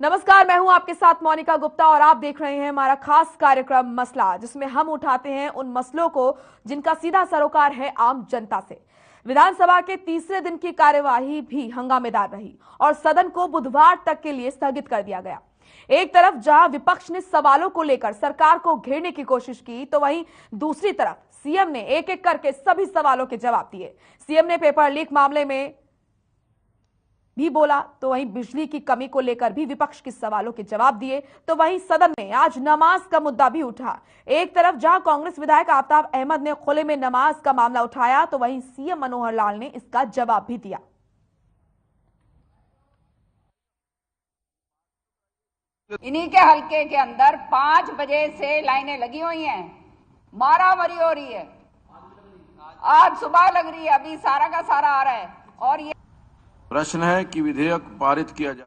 नमस्कार, मैं हूं आपके साथ मोनिका गुप्ता और आप देख रहे हैं हमारा खास कार्यक्रम मसला, जिसमें हम उठाते हैं उन मसलों को जिनका सीधा सरोकार है आम जनता से। विधानसभा के तीसरे दिन की कार्यवाही भी हंगामेदार रही और सदन को बुधवार तक के लिए स्थगित कर दिया गया। एक तरफ जहां विपक्ष ने सवालों को लेकर सरकार को घेरने की कोशिश की, तो वहीं दूसरी तरफ सीएम ने एक एक करके सभी सवालों के जवाब दिए। सीएम ने पेपर लीक मामले में भी बोला, तो वहीं बिजली की कमी को लेकर भी विपक्ष के सवालों के जवाब दिए। तो वहीं सदन में आज नमाज का मुद्दा भी उठा। एक तरफ जहां कांग्रेस विधायक आफ्ताब अहमद ने खुले में नमाज का मामला उठाया, तो वहीं सीएम मनोहर लाल ने इसका जवाब भी दिया। इन्हीं के हलके के अंदर 5 बजे से लाइनें लगी हुई हैं, मारामारी हो रही है। आज सुबह लग रही है, अभी सारा का सारा आ रहा है। और ये प्रश्न है कि विधेयक पारित किया जाए।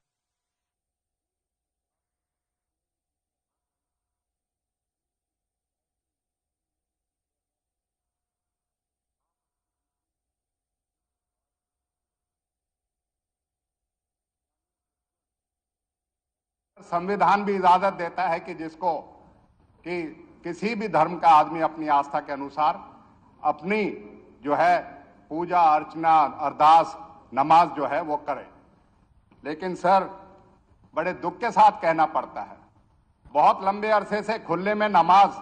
संविधान भी इजाजत देता है कि किसी भी धर्म का आदमी अपनी आस्था के अनुसार अपनी जो है पूजा अर्चना अरदास नमाज जो है वो करे। लेकिन सर, बड़े दुख के साथ कहना पड़ता है, बहुत लंबे अरसे से खुले में नमाज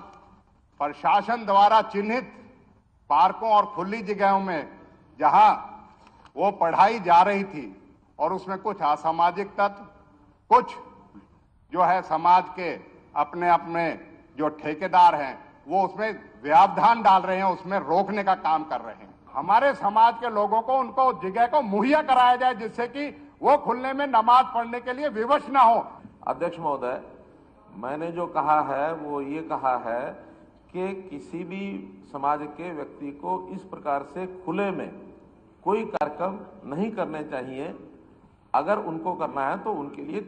प्रशासन द्वारा चिन्हित पार्कों और खुली जगहों में जहां वो पढ़ाई जा रही थी और उसमें कुछ असामाजिक तत्व, कुछ जो है समाज के अपने अपने जो ठेकेदार हैं, वो उसमें व्यवधान डाल रहे हैं, उसमें रोकने का काम कर रहे हैं। हमारे समाज के लोगों को उनको जगह को मुहैया कराया जाए जिससे कि वो खुलने में नमाज पढ़ने के लिए विवश ना हो। अध्यक्ष महोदय, मैंने जो कहा है वो ये कहा है कि किसी भी समाज के व्यक्ति को इस प्रकार से खुले में कोई कार्यक्रम नहीं करने चाहिए। अगर उनको करना है तो उनके लिए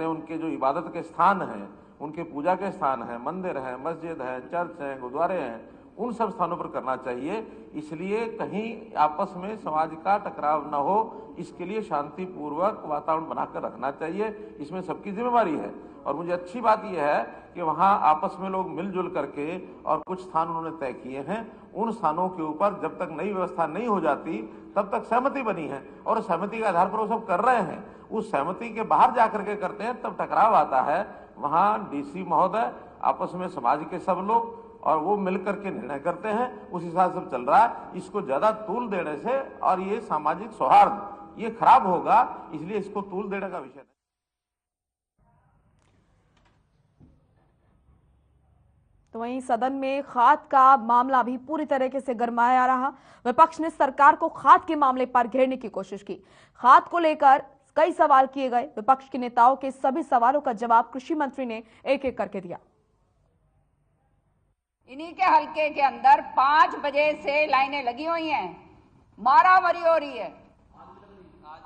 उनके जो इबादत के स्थान हैं, उनके पूजा के स्थान हैं, मंदिर हैं, मस्जिद हैं, चर्च हैं, गुरुद्वारे हैं, उन सब स्थानों पर करना चाहिए। इसलिए कहीं आपस में समाज का टकराव न हो, इसके लिए शांतिपूर्वक वातावरण बनाकर रखना चाहिए। इसमें सबकी जिम्मेदारी है। और मुझे अच्छी बात यह है कि वहां आपस में लोग मिलजुल करके और कुछ स्थान उन्होंने तय किए हैं, उन स्थानों के ऊपर जब तक नई व्यवस्था नहीं हो जाती तब तक सहमति बनी है और सहमति के आधार पर वो सब कर रहे हैं। उस सहमति के बाहर जाकर के करते हैं तब टकराव आता है। वहां डीसी महोदय, आपस में समाज के सब लोग और वो मिलकर के निर्णय करते हैं, उस हिसाब से चल रहा है। इसको ज्यादा तूल देने से और ये सामाजिक सौहार्द ये खराब होगा, इसलिए इसको तूल देने का विषय नहीं। तो वहीं सदन में खाद का मामला भी पूरी तरीके से गरमाया रहा। विपक्ष ने सरकार को खाद के मामले पर घेरने की कोशिश की। खाद को लेकर कई सवाल किए गए। विपक्ष के नेताओं के सभी सवालों का जवाब कृषि मंत्री ने एक एक करके दिया। इन्हीं के हलके के अंदर 5 बजे से लाइनें लगी हुई हैं, मारामारी हो रही है।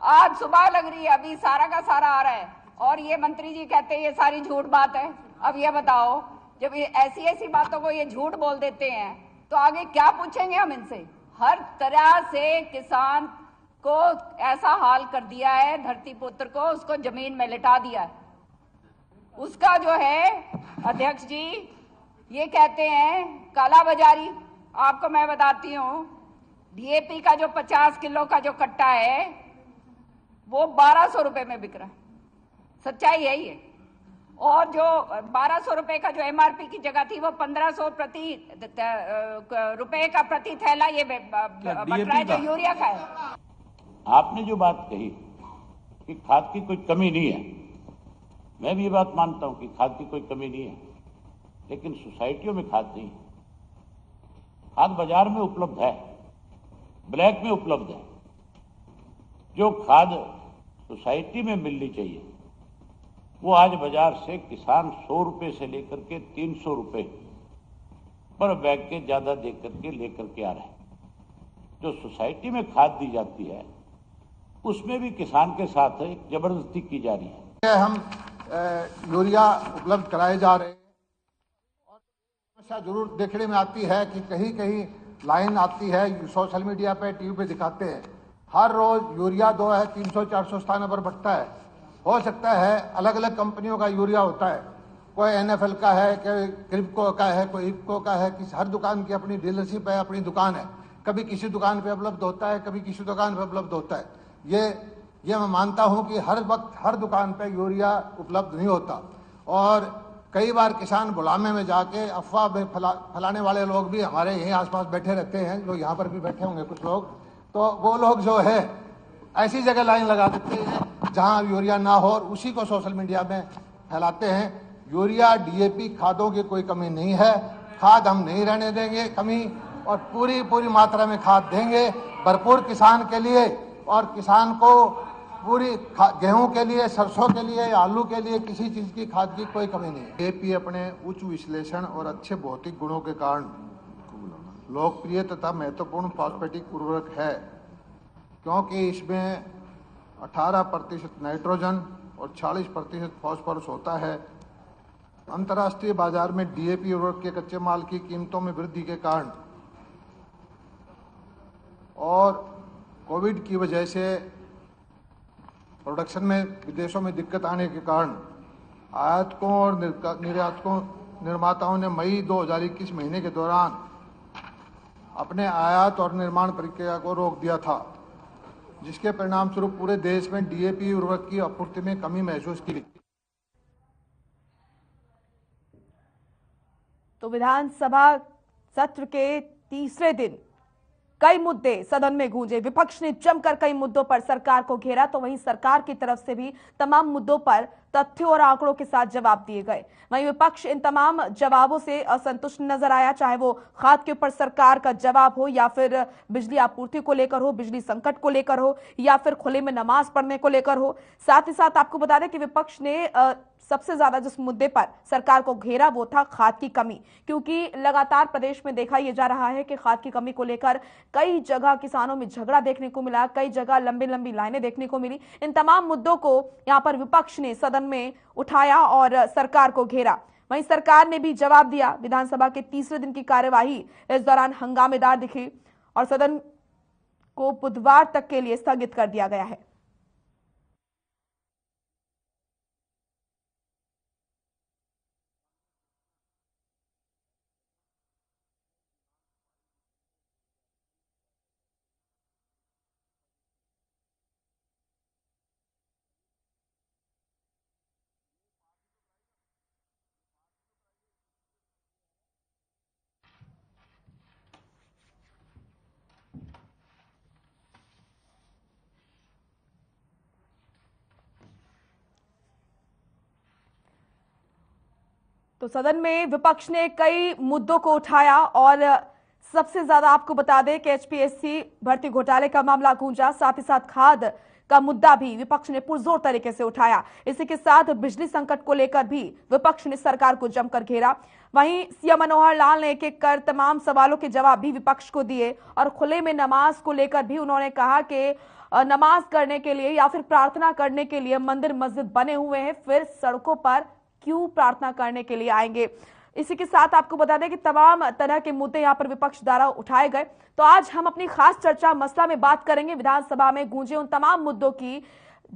आज सुबह लग रही है, अभी सारा का सारा आ रहा है। और ये मंत्री जी कहते हैं ये सारी झूठ बात है। अब ये बताओ, जब ये ऐसी बातों को ये झूठ बोल देते हैं तो आगे क्या पूछेंगे हम इनसे। हर तरह से किसान को ऐसा हाल कर दिया है, धरती पुत्र को उसको जमीन में लिटा दिया है। उसका जो है अध्यक्ष जी ये कहते हैं काला बाजारी। आपको मैं बताती हूँ, डीएपी का जो 50 किलो का जो कट्टा है वो 1200 रुपए में बिक रहा है। सच्चाई है ये। और जो 1200 रुपए का जो एमआरपी की जगह थी वो 1500 रुपए का प्रति थैला ये बट रहा है जो यूरिया का है। आपने जो बात कही कि खाद की कोई कमी नहीं है, मैं भी ये बात मानता हूं कि खाद की कोई कमी नहीं है, लेकिन सोसाइटियों में खाद नहीं है। खाद बाजार में उपलब्ध है, ब्लैक में उपलब्ध है। जो खाद सोसाइटी में मिलनी चाहिए वो आज बाजार से किसान 100 रुपए से लेकर के 300 रुपए पर बैग के ज्यादा देकर के लेकर के आ रहे हैं। जो सोसाइटी में खाद दी जाती है उसमें भी किसान के साथ एक जबरदस्ती की जा रही है। हम यूरिया उपलब्ध कराए जा रहे हैं और समस्या जरूर देखने में आती है कि कहीं कहीं लाइन आती है, सोशल मीडिया पे टीवी पे दिखाते हैं, हर रोज यूरिया 300-400 स्थानों पर बढ़ता है हो सकता है अलग अलग कंपनियों का यूरिया होता है, कोई NFL का है, कोई क्रिप्को का है, कोई इफ्को का है, किसी हर दुकान की अपनी डीलरशिप है, अपनी दुकान है। कभी किसी दुकान पे उपलब्ध होता है, कभी किसी दुकान पे उपलब्ध होता है। ये मैं मानता हूं कि हर वक्त हर दुकान पे यूरिया उपलब्ध नहीं होता, और कई बार किसान गुलामे में जाके अफवाह फैलाने वाले लोग भी हमारे यहीं आसपास बैठे रहते हैं, जो यहाँ पर भी बैठे होंगे कुछ लोग, तो वो लोग जो है ऐसी जगह लाइन लगा देते हैं जहाँ यूरिया ना हो और उसी को सोशल मीडिया में फैलाते हैं। यूरिया DAP खादों की कोई कमी नहीं है, खाद हम नहीं रहने देंगे कमी, और पूरी मात्रा में खाद देंगे भरपूर किसान के लिए, और किसान को पूरी गेहूं के लिए, सरसों के लिए, आलू के लिए किसी चीज की खाद की कोई कमी नहीं है। DAP अपने उच्च विश्लेषण और अच्छे भौतिक गुणों के कारण लोकप्रिय तथा महत्वपूर्ण फॉस्फेटिक उर्वरक है, क्योंकि इसमें 18% नाइट्रोजन और 40% फास्फोरस होता है। अंतर्राष्ट्रीय बाजार में DAP उर्वरक के कच्चे माल की कीमतों में वृद्धि के कारण और कोविड की वजह से प्रोडक्शन में विदेशों में दिक्कत आने के कारण आयातकों और निर्यातकों निर्माताओं ने मई 2021 महीने के दौरान अपने आयात और निर्माण प्रक्रिया को रोक दिया था, जिसके परिणाम स्वरूप पूरे देश में DAP उर्वरक की आपूर्ति में कमी महसूस की गई। तो विधानसभा सत्र के तीसरे दिन कई मुद्दे सदन में गूंजे। विपक्ष ने जमकर कई मुद्दों पर सरकार को घेरा, तो वहीं सरकार की तरफ से भी तमाम मुद्दों पर तथ्यों और आंकड़ों के साथ जवाब दिए गए। वहीं विपक्ष इन तमाम जवाबों से असंतुष्ट नजर आया, चाहे वो खाद के ऊपर सरकार का जवाब हो, या फिर बिजली आपूर्ति को लेकर हो, बिजली संकट को लेकर हो, या फिर खुले में नमाज पढ़ने को लेकर हो। साथ ही साथ आपको बता दें कि विपक्ष ने सबसे ज्यादा जिस मुद्दे पर सरकार को घेरा वो था खाद की कमी, क्योंकि लगातार प्रदेश में देखा यह जा रहा है कि खाद की कमी को लेकर कई जगह किसानों में झगड़ा देखने को मिला, कई जगह लंबी लंबी लाइनें देखने को मिली। इन तमाम मुद्दों को यहां पर विपक्ष ने सदन में उठाया और सरकार को घेरा। वहीं सरकार ने भी जवाब दिया। विधानसभा के तीसरे दिन की कार्यवाही इस दौरान हंगामेदार दिखी और सदन को बुधवार तक के लिए स्थगित कर दिया गया है। तो सदन में विपक्ष ने कई मुद्दों को उठाया और सबसे ज्यादा आपको बता दें कि HPSC भर्ती घोटाले का मामला गूंजा। साथ ही साथ खाद का मुद्दा भी विपक्ष ने पुरजोर तरीके से उठाया। इसी के साथ बिजली संकट को लेकर भी विपक्ष ने सरकार को जमकर घेरा। वहीं सीएम मनोहर लाल ने एक एक कर तमाम सवालों के जवाब भी विपक्ष को दिए और खुले में नमाज को लेकर भी उन्होंने कहा कि नमाज करने के लिए या फिर प्रार्थना करने के लिए मंदिर मस्जिद बने हुए हैं, फिर सड़कों पर क्यों प्रार्थना करने के लिए आएंगे। इसी के साथ आपको बता दें कि तमाम तरह के मुद्दे यहां पर विपक्ष द्वारा उठाए गए। तो आज हम अपनी खास चर्चा मसला में बात करेंगे विधानसभा में गूंजे उन तमाम मुद्दों की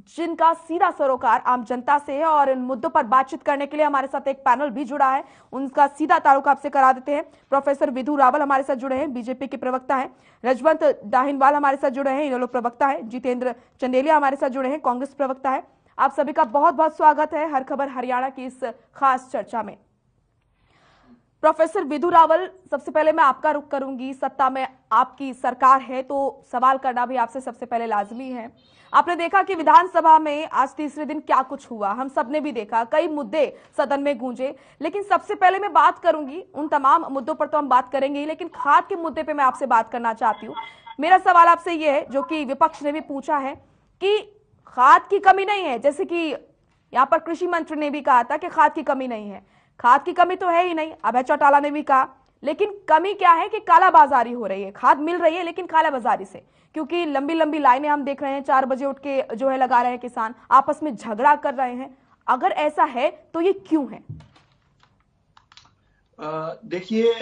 जिनका सीधा सरोकार आम जनता से है, और इन मुद्दों पर बातचीत करने के लिए हमारे साथ एक पैनल भी जुड़ा है, उनका सीधा ताल्लुक आपसे करा देते हैं। प्रोफेसर विधु रावल हमारे साथ जुड़े हैं, बीजेपी के प्रवक्ता हैं। रजवंत दाहिनवाल हमारे साथ जुड़े हैं, इनेलो प्रवक्ता है। जितेंद्र चंदेलिया हमारे साथ जुड़े हैं, कांग्रेस प्रवक्ता है। आप सभी का बहुत बहुत स्वागत है हर खबर हरियाणा की इस खास चर्चा में। प्रोफेसर विधु रावल, सबसे पहले मैं आपका रुख करूंगी। सत्ता में आपकी सरकार है तो सवाल करना भी आपसे सबसे पहले लाजमी है। आपने देखा कि विधानसभा में आज तीसरे दिन क्या कुछ हुआ, हम सबने भी देखा, कई मुद्दे सदन में गूंजे। लेकिन सबसे पहले मैं बात करूंगी, उन तमाम मुद्दों पर तो हम बात करेंगे, लेकिन खाद के मुद्दे पर मैं आपसे बात करना चाहती हूँ। मेरा सवाल आपसे यह है, जो कि विपक्ष ने भी पूछा है, कि खाद की कमी नहीं है, जैसे कि यहाँ पर कृषि मंत्री ने भी कहा था कि खाद की कमी नहीं है। खाद की कमी तो है ही नहीं, अभय चौटाला ने भी कहा, लेकिन कमी क्या है कि कालाबाजारी हो रही है। खाद मिल रही है लेकिन कालाबाजारी से, क्योंकि लंबी लंबी लाइनें हम देख रहे हैं, 4 बजे उठ के जो है लगा रहे हैं किसान, आपस में झगड़ा कर रहे हैं। अगर ऐसा है तो ये क्यों है? देखिए,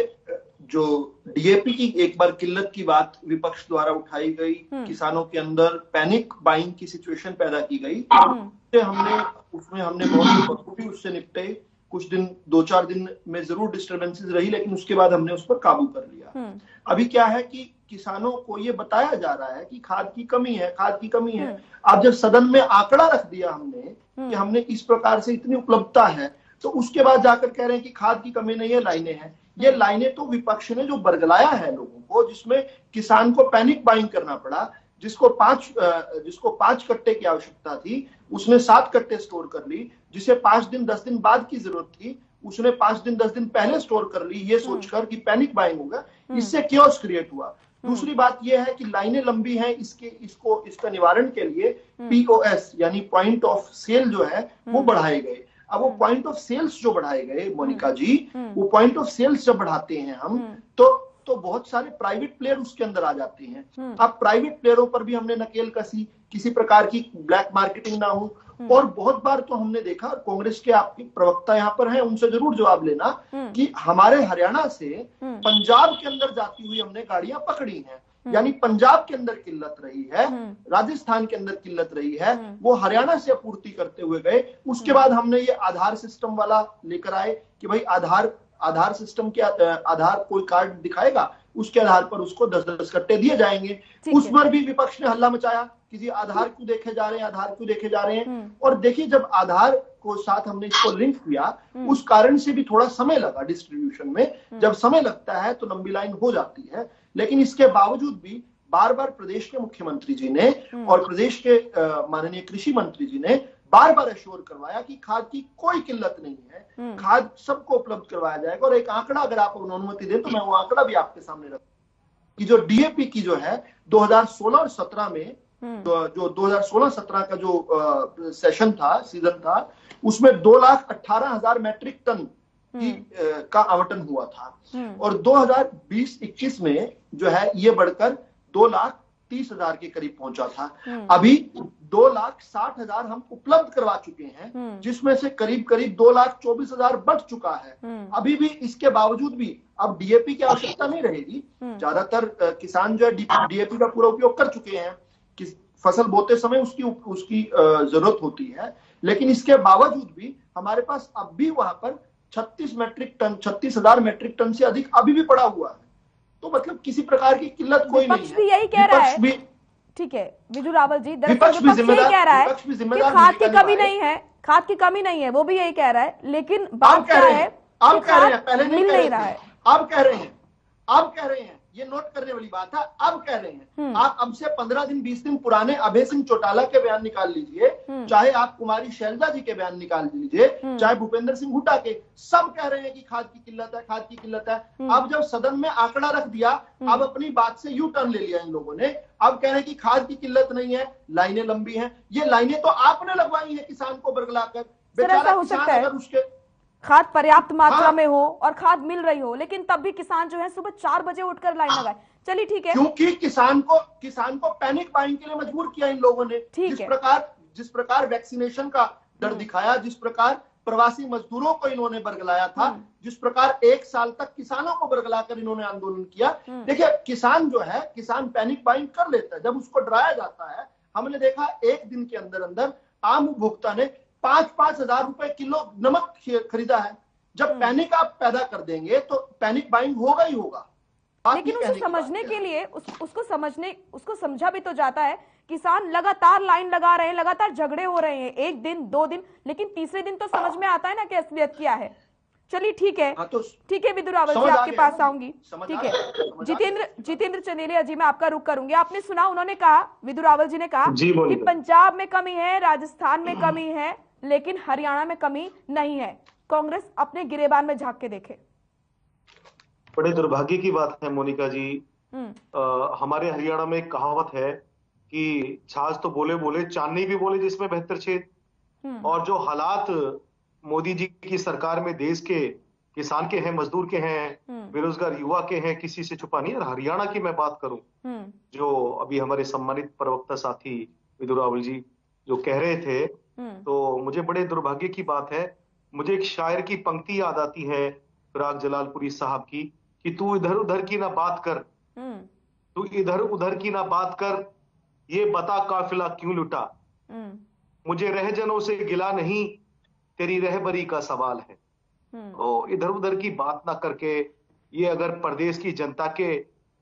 जो डीएपी की एक बार किल्लत की बात विपक्ष द्वारा उठाई गई, किसानों के अंदर पैनिक बाइंग की सिचुएशन पैदा की गई, उसमें हमने बहुत बखूबी उससे निपटे। कुछ दिन 2-4 दिन में जरूर डिस्टर्बेंसेस रही, लेकिन उसके बाद हमने उस पर काबू कर लिया। अभी क्या है कि किसानों को ये बताया जा रहा है कि खाद की कमी है, खाद की कमी है। अब जब सदन में आंकड़ा रख दिया हमने कि हमने इस प्रकार से इतनी उपलब्धता है, तो उसके बाद जाकर कह रहे हैं कि खाद की कमी नहीं है, लाइनें हैं। ये लाइनें तो विपक्ष ने जो बरगलाया है लोगों को, जिसमें किसान को पैनिक बाइंग करना पड़ा, जिसको 5 कट्टे की आवश्यकता थी उसने 7 कट्टे स्टोर कर ली, जिसे 5 दिन 10 दिन बाद की जरूरत थी उसने 5 दिन 10 दिन पहले स्टोर कर ली, ये सोचकर कि पैनिक बाइंग होगा। इससे क्योस क्रिएट हुआ। दूसरी बात यह है कि लाइनें लंबी हैं, इसका निवारण के लिए पीओएस यानी पॉइंट ऑफ सेल जो है वो बढ़ाए गए। अब वो पॉइंट ऑफ सेल्स जो बढ़ाए गए मोनिका जी, वो पॉइंट ऑफ सेल्स जब बढ़ाते हैं हम तो बहुत सारे प्राइवेट प्लेयर उसके अंदर आ जाते हैं। अब प्राइवेट प्लेयरों पर भी हमने नकेल कसी, किसी प्रकार की ब्लैक मार्केटिंग ना हो। और बहुत बार तो हमने देखा, कांग्रेस के आपके प्रवक्ता यहाँ पर हैं, उनसे जरूर जवाब लेना कि हमारे हरियाणा से पंजाब के अंदर जाती हुई हमने गाड़ियां पकड़ी हैं, यानी पंजाब के अंदर किल्लत रही है, राजस्थान के अंदर किल्लत रही है, वो हरियाणा से आपूर्ति करते हुए गए। उसके बाद हमने ये आधार सिस्टम वाला लेकर आए कि भाई आधार सिस्टम के आधार कोई कार्ड दिखाएगा, उसके आधार पर उसको 10-10 कट्टे दिए जाएंगे। उस पर भी विपक्ष ने हल्ला मचाया कि जी आधार क्यों देखे जा रहे हैं, आधार क्यों देखे जा रहे हैं। और देखिए, जब आधार को साथ हमने इसको लिंक किया, उस कारण से भी थोड़ा समय लगा डिस्ट्रीब्यूशन में। जब समय लगता है तो लंबी लाइन हो जाती है, लेकिन इसके बावजूद भी बार बार प्रदेश के मुख्यमंत्री जी ने और प्रदेश के माननीय कृषि मंत्री जी ने बार बार एश्योर करवाया कि खाद की कोई किल्लत नहीं है, खाद सबको उपलब्ध करवाया जाएगा। और एक आंकड़ा अगर आप अनुमति दें तो मैं वो आंकड़ा भी आपके सामने रखूं कि जो डीएपी की जो है 2016 और 17 में जो 2016-17 का जो सेशन था, सीजन था, उसमें 2,18,000 मैट्रिक टन का आवंटन हुआ था। और 2020-21 में जो है ये बढ़कर 2,30,000 के करीब पहुंचा था। अभी 2,60,000 हम उपलब्ध करवा चुके हैं, जिसमें से करीब 2,24,000 बढ़ चुका है। अभी भी इसके बावजूद भी अब डीएपी की आवश्यकता नहीं रहेगी। ज्यादातर किसान जो है डीएपी का पूरा उपयोग कर चुके हैं, कि फसल बोते समय उसकी जरूरत होती है, लेकिन इसके बावजूद भी हमारे पास अब भी वहां पर 36,000 मैट्रिक टन से अधिक अभी भी पड़ा हुआ है। तो मतलब किसी प्रकार की किल्लत कोई नहीं है। भी यही कह रहा है, ठीक है विजू रावल जी, विपक्ष भी जिम्मेदार कह रहा है कि खाद की कमी नहीं है, खाद की कमी नहीं है, वो भी यही कह रहा है। लेकिन बात क्या है, आप कह रहे हैं, पहले मिल नहीं रहा है। आप कह रहे हैं, ये नोट करने वाली बात है। अब कह रहे हैं आप अब से 15 दिन 20 दिन पुराने अभय सिंह चौटाला के बयान निकाल लीजिए, चाहे आप कुमारी शैलजा जी के बयान निकाल लीजिए, चाहे भूपेंद्र सिंह हुड्डा के, सब कह रहे हैं कि खाद की किल्लत है, खाद की किल्लत है। अब जब सदन में आंकड़ा रख दिया, अब अपनी बात से यू टर्न ले लिया इन लोगों ने। अब कह रहे हैं कि खाद की किल्लत नहीं है, लाइनें लंबी हैं। ये लाइनें तो आपने लगवाई है किसान को बरगलाकर। बेचारा किसान अगर उसके खाद पर्याप्त मात्रा में हो और खाद मिल रही हो, लेकिन तब भी किसान जो है सुबह 4 बजे उठकर लाइन लगाए। चलिए ठीक है, क्योंकि किसान को पैनिक बाइंग के लिए मजबूर किया इन लोगों ने। जिस प्रकार वैक्सीनेशन का डर दिखाया, जिस प्रकार प्रवासी मजदूरों को इन्होंने बरगलाया था, जिस प्रकार 1 साल तक किसानों को बरगलाकर इन्होंने आंदोलन किया। देखिए, किसान जो है, किसान पैनिक बाइंग कर लेता है जब उसको डराया जाता है। हमने देखा 1 दिन के अंदर अंदर आम उपभोक्ता ने 5-5 हजार रुपए किलो नमक खरीदा है। जब पैनिक आप पैदा कर देंगे तो पैनिक बाइंग होगा ही होगा। लेकिन उसे समझने के लिए उसको समझा भी तो जाता है। किसान लगातार लाइन लगा रहे हैं, लगातार झगड़े हो रहे हैं, 1 दिन 2 दिन, लेकिन तीसरे दिन तो समझ में आता है ना कि असलियत क्या है। चलिए ठीक है, ठीक है विदु रावल जी, आपके पास आऊंगी। ठीक है, जितेंद्र चंदेलिया जी, मैं आपका रुख करूंगी। आपने सुना, उन्होंने कहा, विदु रावल जी ने कहा कि पंजाब में कमी है, राजस्थान में कमी है, लेकिन हरियाणा में कमी नहीं है। कांग्रेस अपने गिरेबान में झांक के देखे। बड़े दुर्भाग्य की बात है मोनिका जी, हमारे हरियाणा में एक कहावत है कि छाछ तो बोले बोले, चांदनी भी बोले जिसमें 72 छेद। और जो हालात मोदी जी की सरकार में देश के किसान के हैं, मजदूर के हैं, बेरोजगार युवा के हैं, किसी से छुपा नहीं। और हरियाणा की मैं बात करूं, जो अभी हमारे सम्मानित प्रवक्ता साथी विदु रावल जी जो कह रहे थे, तो मुझे बड़े दुर्भाग्य की बात है, मुझे एक शायर की पंक्ति याद आती है फिराक जलालपुरी साहब की, कि तू इधर उधर की ना बात कर, तू इधर उधर की ना बात कर, ये बता काफिला क्यों लुटा, मुझे रहजनों से गिला नहीं, तेरी रहबरी का सवाल है। तो इधर उधर की बात ना करके ये अगर प्रदेश की जनता के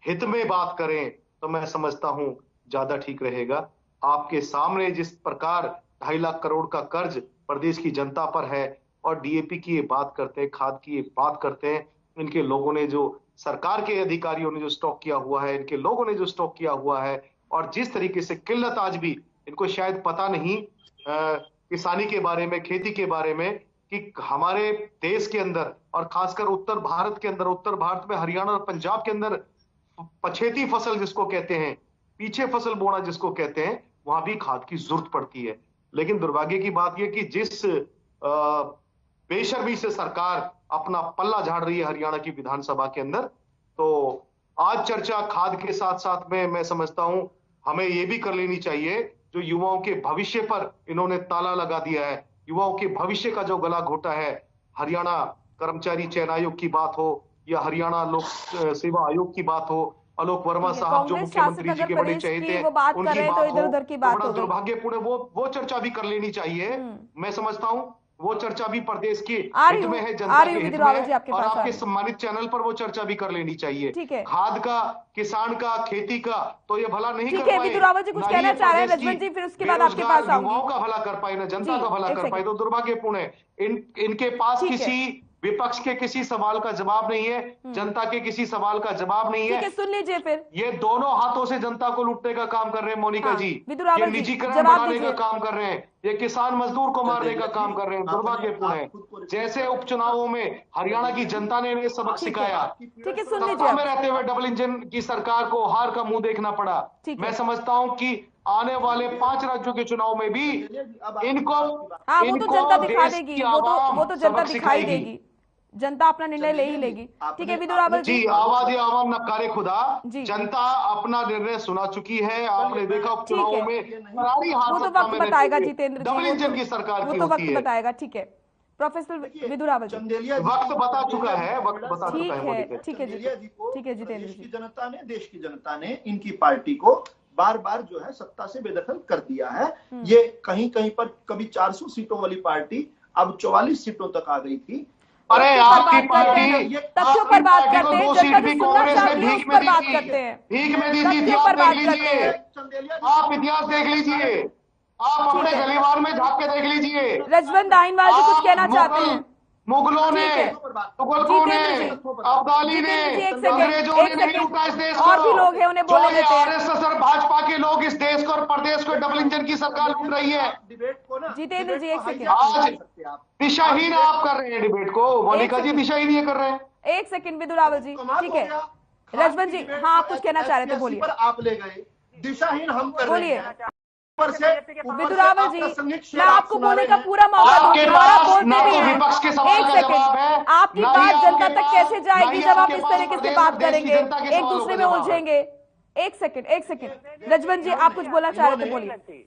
हित में बात करें तो मैं समझता हूं ज्यादा ठीक रहेगा। आपके सामने जिस प्रकार 2.5 लाख करोड़ का कर्ज प्रदेश की जनता पर है और डीएपी की ये बात करते हैं, खाद की ये बात करते हैं, इनके लोगों ने जो सरकार के अधिकारियों ने जो स्टॉक किया हुआ है, इनके लोगों ने जो स्टॉक किया हुआ है, और जिस तरीके से किल्लत आज भी इनको शायद पता नहीं किसानी के बारे में, खेती के बारे में, कि हमारे देश के अंदर और खासकर उत्तर भारत के अंदर, उत्तर भारत में हरियाणा और पंजाब के अंदर पछेती फसल जिसको कहते हैं, पीछे फसल बोना जिसको कहते हैं, वहां भी खाद की जरूरत पड़ती है। लेकिन दुर्भाग्य की बात यह कि जिस बेशर्मी से सरकार अपना पल्ला झाड़ रही है हरियाणा की विधानसभा के अंदर, तो आज चर्चा खाद के साथ साथ में मैं समझता हूं हमें यह भी कर लेनी चाहिए, जो युवाओं के भविष्य पर इन्होंने ताला लगा दिया है, युवाओं के भविष्य का जो गला घोटा है, हरियाणा कर्मचारी चयन आयोग की बात हो या हरियाणा लोक सेवा आयोग की बात हो, आलोक वर्मा साहब जो मुख्यमंत्री जी के बड़े चहेते हैं, उनकी बात हो, दुर्भाग्यपूर्ण वो चर्चा भी कर लेनी चाहिए। मैं समझता हूं वो चर्चा भी प्रदेश के हित में है, जनता के हित में है, और आपके सम्मानित चैनल पर वो चर्चा भी कर लेनी चाहिए। खाद का, किसान का, खेती का तो ये भला नहीं कर पाए, विदुर रावल जी कुछ कहना चाह रहे हैं रजवन जी, फिर उसके बाद आपके पास आऊंगी। युवाओं का भला कर पाए, ना जनता का भला कर पाए, तो दुर्भाग्यपूर्ण है। इनके पास किसी विपक्ष के किसी सवाल का जवाब नहीं है, जनता के किसी सवाल का जवाब नहीं है। सुन लीजिए फिर। ये दोनों हाथों से जनता को लूटने का काम कर रहे हैं मोनिका जी, ये निजीकरण बढ़ाने का काम कर रहे हैं, ये किसान मजदूर को मारने का काम कर रहे हैं। दुर्भाग्यपूर्ण है। जैसे उपचुनावों में हरियाणा की जनता ने इन्हें सबक सिखाया, सत्ता में रहते हुए डबल इंजन की सरकार को हार का मुंह देखना पड़ा। मैं समझता हूं कि आने वाले 5 राज्यों के चुनाव में भी इनको वो तो जनता दिखा देगी, वो तो जनता दिखाई देगी, जनता अपना निर्णय ले ही लेगी। ठीक है विदुर रावल जी, आवाज आवाम नकारे खुदा, जनता अपना निर्णय सुना चुकी है। आपने देखा उपचुनावों में वो तो वक्त बताएगा जितेंद्र जी, डबल इंजन की सरकार वो तो वक्त बताएगा। ठीक है प्रोफेसर विदुर रावल जी, वक्त बता चुका है, वक्त बता चुका है। ठीक है जी, ठीक है जितेंद्र जी। जनता ने, देश की जनता ने इनकी पार्टी को बार बार जो है सत्ता से बेदखल कर दिया है। ये कहीं कहीं पर कभी 400 सीटों वाली पार्टी अब 44 सीटों तक आ गई थी। अरे आपकी पार्टी तथ्यों पर बात करते हैं, 2 सीट भी कांग्रेस ने भीख में दी थी, भीख में दी थी। इतिहास देख लीजिए, आप इतिहास देख लीजिए, आप अपने गलीवार में झांक के देख लीजिए। रजवन दाहिनवाल जी कुछ कहना चाहते हैं? मुगलों ने, तुगलकों ने, अब्दाली ने, अंग्रेजों ने नहीं लूटा इस देश को। और भी लोग हैं, उन्हें बोलने देते हैं। आरएसएस और भाजपा के लोग इस देश को और प्रदेश को डबल इंजन की सरकार लूट रही है। जितेंद्र जी एक सेकंड, आज दिशाहीन आप कर रहे हैं डिबेट को, मोनिका जी दिशाहीन ये कर रहे हैं। एक सेकंड विदुर रावल जी, ठीक है रजवन जी, हाँ आप कुछ कहना चाह रहे थे, बोलिए। आप ले गए, दिशाहीन हम कर रहे हैं। विदुर रावल जी, मैं आपको बोलने का पूरा मौका दूंगी, आप बोलते भी हैं। एक सेकंड, आपकी बात जनता तक कैसे जाएगी जब आप इस तरीके से बात करेंगे, एक दूसरे में उलझेंगे। एक सेकंड रजवन जी, आप कुछ बोलना चाह रहे थे, बोलिए।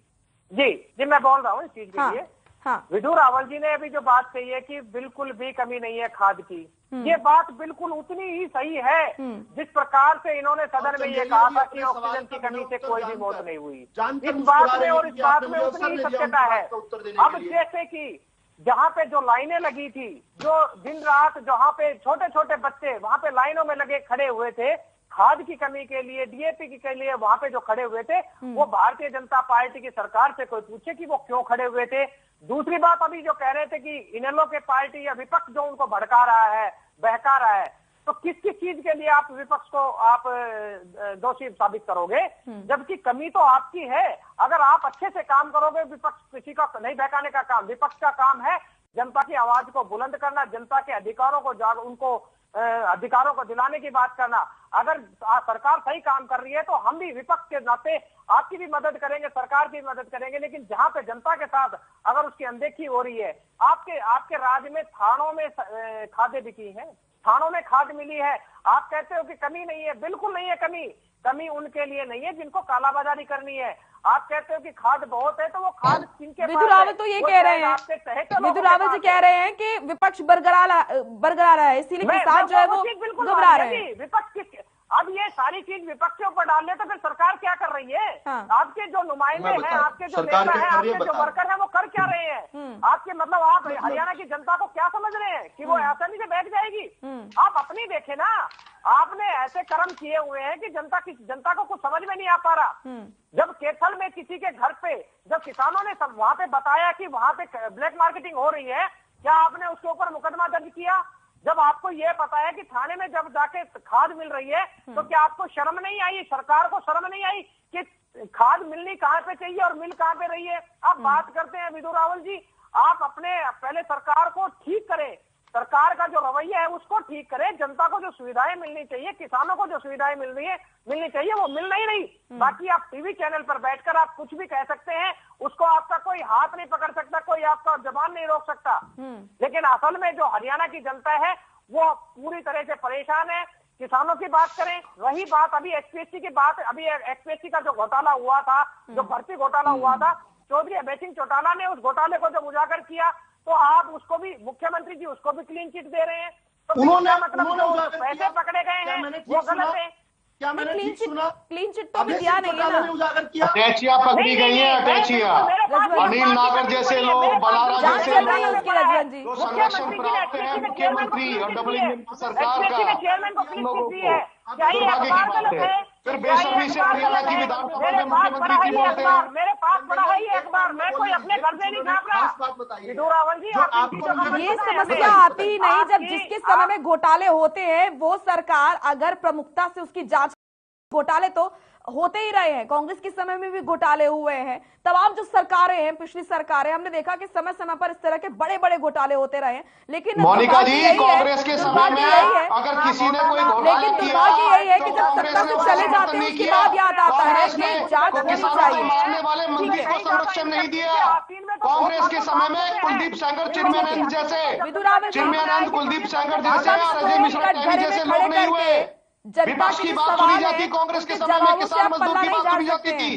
जी मैं बोल रहा हूँ इस चीज के लिए। हाँ। विदुर रावल जी ने अभी जो बात कही है कि बिल्कुल भी कमी नहीं है खाद की, ये बात बिल्कुल उतनी ही सही है जिस प्रकार से इन्होंने सदन में ये कहा था कि ऑक्सीजन की कमी से कोई भी मौत नहीं हुई। इस बात में और इस बात में उतनी ही सत्यता है। अब जैसे कि जहाँ पे जो लाइनें लगी थी, जो दिन रात जहाँ पे छोटे छोटे बच्चे वहां पे लाइनों में लगे खड़े हुए थे खाद की कमी के लिए, डीएपी के लिए, वहां पे जो खड़े हुए थे, वो भारतीय जनता पार्टी की सरकार से कोई पूछे कि वो क्यों खड़े हुए थे। दूसरी बात, अभी जो कह रहे थे कि इनेलो के पार्टी या विपक्ष जो उनको भड़का रहा है, बहका रहा है, तो किस किस चीज के लिए आप विपक्ष को आप दोषी साबित करोगे, जबकि कमी तो आपकी है। अगर आप अच्छे से काम करोगे, विपक्ष किसी का नहीं बहकाने का काम, विपक्ष का काम है जनता की आवाज को बुलंद करना, जनता के अधिकारों को उनको अधिकारों को दिलाने की बात करना। अगर सरकार सही काम कर रही है तो हम भी विपक्ष के नाते आपकी भी मदद करेंगे, सरकार की भी मदद करेंगे, लेकिन जहां पे जनता के साथ अगर उसकी अनदेखी हो रही है, आपके राज्य में थानों में खादें बिकी हैं, थानों में खाद मिली है, आप कहते हो कि कमी नहीं है, बिल्कुल नहीं है कमी उनके लिए नहीं है जिनको कालाबाजारी करनी है। आप कहते हो कि खाद बहुत है, तो वो खाद किनके पास है? विधु रावल तो ये कह रहे हैं, विधु रावल जी कह रहे हैं कि विपक्ष बरकरार है, इसीलिए किसान जो है वो घबरा रहे हैं। विपक्ष अब ये सारी चीज विपक्षियों पर डाल ले तो फिर सरकार क्या कर रही है? हाँ। आपके जो नुमाइंदे हैं, आपके जो नेता हैं, आपके जो वर्कर हैं, वो कर क्या रहे हैं? आपके मतलब आप हरियाणा की जनता को क्या समझ रहे हैं कि वो आसानी से बैठ जाएगी? आप अपनी देखे ना, आपने ऐसे कर्म किए हुए हैं कि जनता को कुछ समझ में नहीं आ पा रहा। जब कैथल में किसी के घर पे जब किसानों ने सब वहां पे बताया कि वहां पे ब्लैक मार्केटिंग हो रही है, क्या आपने उसके ऊपर मुकदमा दर्ज किया? जब आपको ये पता है कि थाने में जब जाके खाद मिल रही है, तो क्या आपको शर्म नहीं आई? सरकार को शर्म नहीं आई कि खाद मिलनी कहाँ पे चाहिए और मिल कहाँ पे रही है? आप बात करते हैं विधु रावल जी, आप अपने पहले सरकार को ठीक करें, सरकार का जो रवैया है उसको ठीक करें। जनता को जो सुविधाएं मिलनी चाहिए, किसानों को जो सुविधाएं मिलनी चाहिए वो मिल नहीं रही। बाकी आप टीवी चैनल पर बैठकर आप कुछ भी कह सकते हैं, उसको आपका कोई हाथ नहीं पकड़ सकता, कोई आपका जबान नहीं रोक सकता। लेकिन असल में जो हरियाणा की जनता है वो पूरी तरह से परेशान है। किसानों की बात करें, वही बात अभी एचपीएससी की बात, अभी एचपीएससी का जो घोटाला हुआ था, जो भर्ती घोटाला हुआ था, चौधरी अभय सिंह चौटाला ने उस घोटाले को जब उजागर किया, तो आप उसको भी, मुख्यमंत्री जी उसको भी क्लीन चिट दे रहे हैं। तो उन्होंने मतलब जो पैसे पकड़े गए हैं वो गलत है। क्या मैंने ठीक सुना? क्लीन चिट तो दिया नहीं है ना। उजागर किया, अटैचियां पकड़ी गई हैं, अटैचियां। अनिल नागर जैसे लोग, बलारा जैसे लोग जो संरक्षण प्राप्त है मुख्यमंत्री और डबल इंजन की सरकार का, लोगों को दुर्भाग्य की बात है। फिर बेशर्मी से हरियाणा की विधानसभा में मुख्यमंत्री जी बोलते हैं। मेरे पास पड़ा है ये अखबार, मैं कोई अपने घर से नहीं छाप रहा। विधु रावल जी, ये समस्या आती ही नहीं जब जिसके समय में घोटाले होते हैं वो सरकार अगर प्रमुखता से उसकी जांच, घोटाले तो होते ही रहे हैं, कांग्रेस के समय में भी घोटाले हुए हैं, तमाम जो सरकारें हैं, पिछली सरकारें, हमने देखा कि समय समय पर इस तरह के बड़े बड़े घोटाले होते रहे हैं। लेकिन मोनिका जी, कांग्रेस के समय में अगर किसी ने कोई घोटाला लेकिन दुर्भाग्य यही है कि जब सत्ता से चले जाते हैं उसके बाद याद आता है कि जांच होनी चाहिए। मारने वाले मंत्री को संरक्षण नहीं दिया। कांग्रेस के समय में कुलदीप सेंगर, चिन्मयानंद जैसे, चिन्मयानंद कुलदीप सेंगर जैसे, अजय मिश्रा जैसे लोग नहीं हुए। विपक्ष की बात सुनी जाती कांग्रेस के समय में, किसान मजदूर की बात सुनी जाती थी।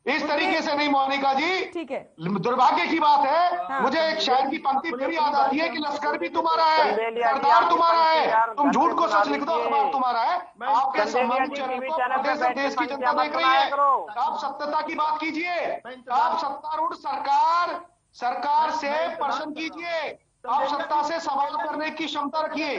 इस तरीके से नहीं मोनिका जी, ठीक है, दुर्भाग्य की बात है। मुझे एक शायर की पंक्ति फिर याद आती है कि लश्कर भी तुम्हारा है, सरदार तुम्हारा है, तुम झूठ को सच लिख दो, अखबार तुम्हारा है। आपके सम्मानित चैनल देश की जनता देख रही है। आप सत्यता की बात कीजिए, आप सत्तारूढ़ सरकार से प्रश्न कीजिए, आप सत्ता से सवाल करने की क्षमता रखिए।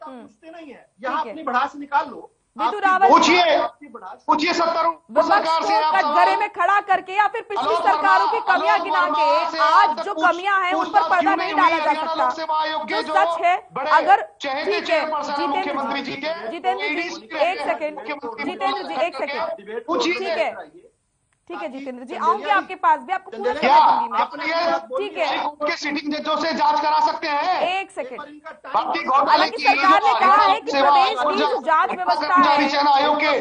पूछते नहीं है, यहाँ अपनी भड़ास निकाल लो, पूछिए सत्तारूढ़ सरकार से, आप कटघरे में खड़ा करके या फिर पिछली सरकारों की कमियां गिना के आज जो कमियां हैं उन पर पर्दा नहीं डाला जा सकता। जो सच है, अगर ठीक है मुख्यमंत्री जी के, जितेंद्र जी एक सेकेंड, जितेंद्र जी एक सेकेंड, ठीक है जितेंद्र जी, आऊंगी आपके पास भी, आपको पूरा समय दूंगी मैं, ठीक है। सिटिंग जजों से जांच करा सकते हैं। एक सेकेंड, हालांकि सरकार ने कहा है कि प्रदेश की जो जांच व्यवस्था है, चयन आयोग के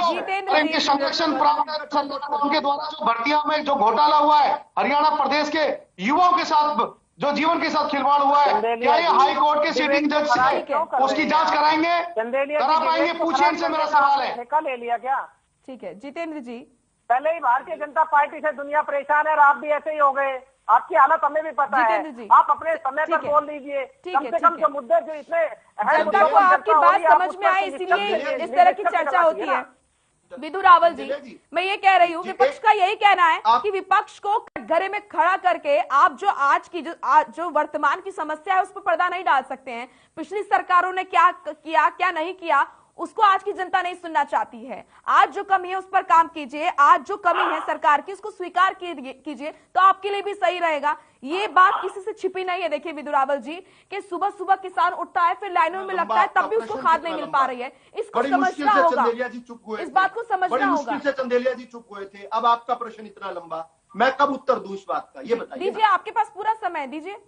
जितेंद्र जी संरक्षण प्राप्त उनके द्वारा जो भर्तियों में जो घोटाला हुआ है, हरियाणा प्रदेश के युवाओं के साथ जो जीवन के साथ खिलवाड़ हुआ है, क्या ये हाई कोर्ट के सिटिंग जज से उसकी जांच कराएंगे, करा पाएंगे? पूछिए इनसे, मेरा सवाल है। ठेका ले लिया क्या? ठीक है जितेंद्र जी, पहले ही भारतीय जनता पार्टी से दुनिया परेशान है और आप भी ऐसे ही हो गए। आपकी हालत हमें भी पता है, आप अपने समय पर बोल दीजिए। कम से कम जो मुद्दे जो इतने जनता को आपकी बात समझ में आए, इसीलिए इस तरह की चर्चा होती है। विधु रावल जी, मैं ये कह रही हूँ, विपक्ष का यही कहना है कि विपक्ष को कटघरे में खड़ा करके आप जो आज की जो वर्तमान की समस्या है उस पर पर्दा नहीं डाल सकते हैं। पिछली सरकारों ने क्या किया क्या नहीं किया उसको आज की जनता नहीं सुनना चाहती है। आज जो कमी है उस पर काम कीजिए, आज जो कमी है सरकार की उसको स्वीकार कीजिए, तो आपके लिए भी सही रहेगा। ये बात किसी से छिपी नहीं है। देखिए विधु रावल जी, कि सुबह सुबह किसान उठता है, फिर लाइनों में लगता है, तब भी उसको खाद नहीं मिल पा रही है। इसको समझना होगा, इस बात को समझना होगा। चंदेलिया जी चुप हुए थे, अब आपका प्रश्न इतना लंबा, मैं कब उत्तर दूं इस बात का, ये बताइए। दीजिए, आपके पास पूरा समय दीजिए।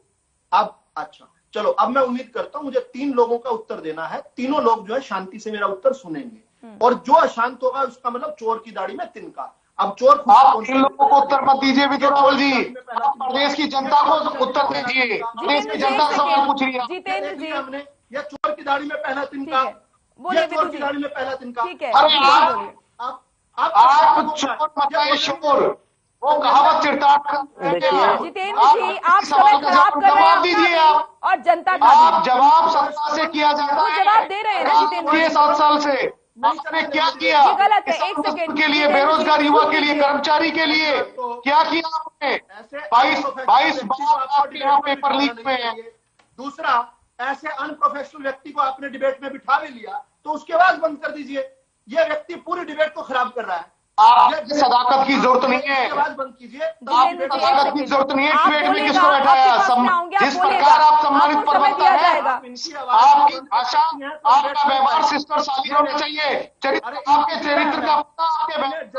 अब अच्छा चलो, अब मैं उम्मीद करता हूं मुझे 3 लोगों का उत्तर देना है। तीनों लोग जो है शांति से मेरा उत्तर सुनेंगे, और जो अशांत होगा उसका मतलब चोर की दाढ़ी में तिनका। अब चोर आप 3 लोगों को उत्तर मत दीजिए विधु रावल जी, प्रदेश की जनता को उत्तर दीजिए। प्रदेश की जनता सवाल पूछ रही है। जितेंद्र जी, हमने या चोर की दाढ़ी में पहला तिनका, बोलिए चोर की दाढ़ी में पहला तिनका। ठीक है, अरे आप चोर मचाए शोर, वो कहावत चरितार्थ जितेंद्र जी, आप समय खराब कर रहे हैं दीजिए अपना आप और जनता का आप जवाब सत्ता से किया जाता वो है। जवाब दे रहे हैं ना जितेंद्र जी। 7 साल से आपने क्या किया? ये गलत है, एक सेकेंड के लिए, बेरोजगार युवा के लिए, कर्मचारी के लिए क्या किया आपने? 22 बार पेपर लीक में है। दूसरा, ऐसे अनप्रोफेशनल व्यक्ति को आपने डिबेट में बिठा भी लिया तो उसके बाद बंद कर दीजिए। ये व्यक्ति पूरी डिबेट को खराब कर रहा है। आपकी सदाकत की जरूरत नहीं है, बंद कीजिए। आपकी सदाकत की जरूरत नहीं है। डिबेट में किसको बैठाया? जिस प्रकार आप सम्मानित प्रवक्ता है, आपकी भाषा, आपका व्यवहार सिस्टर शादी होना चाहिए। आपके चरित्र का पता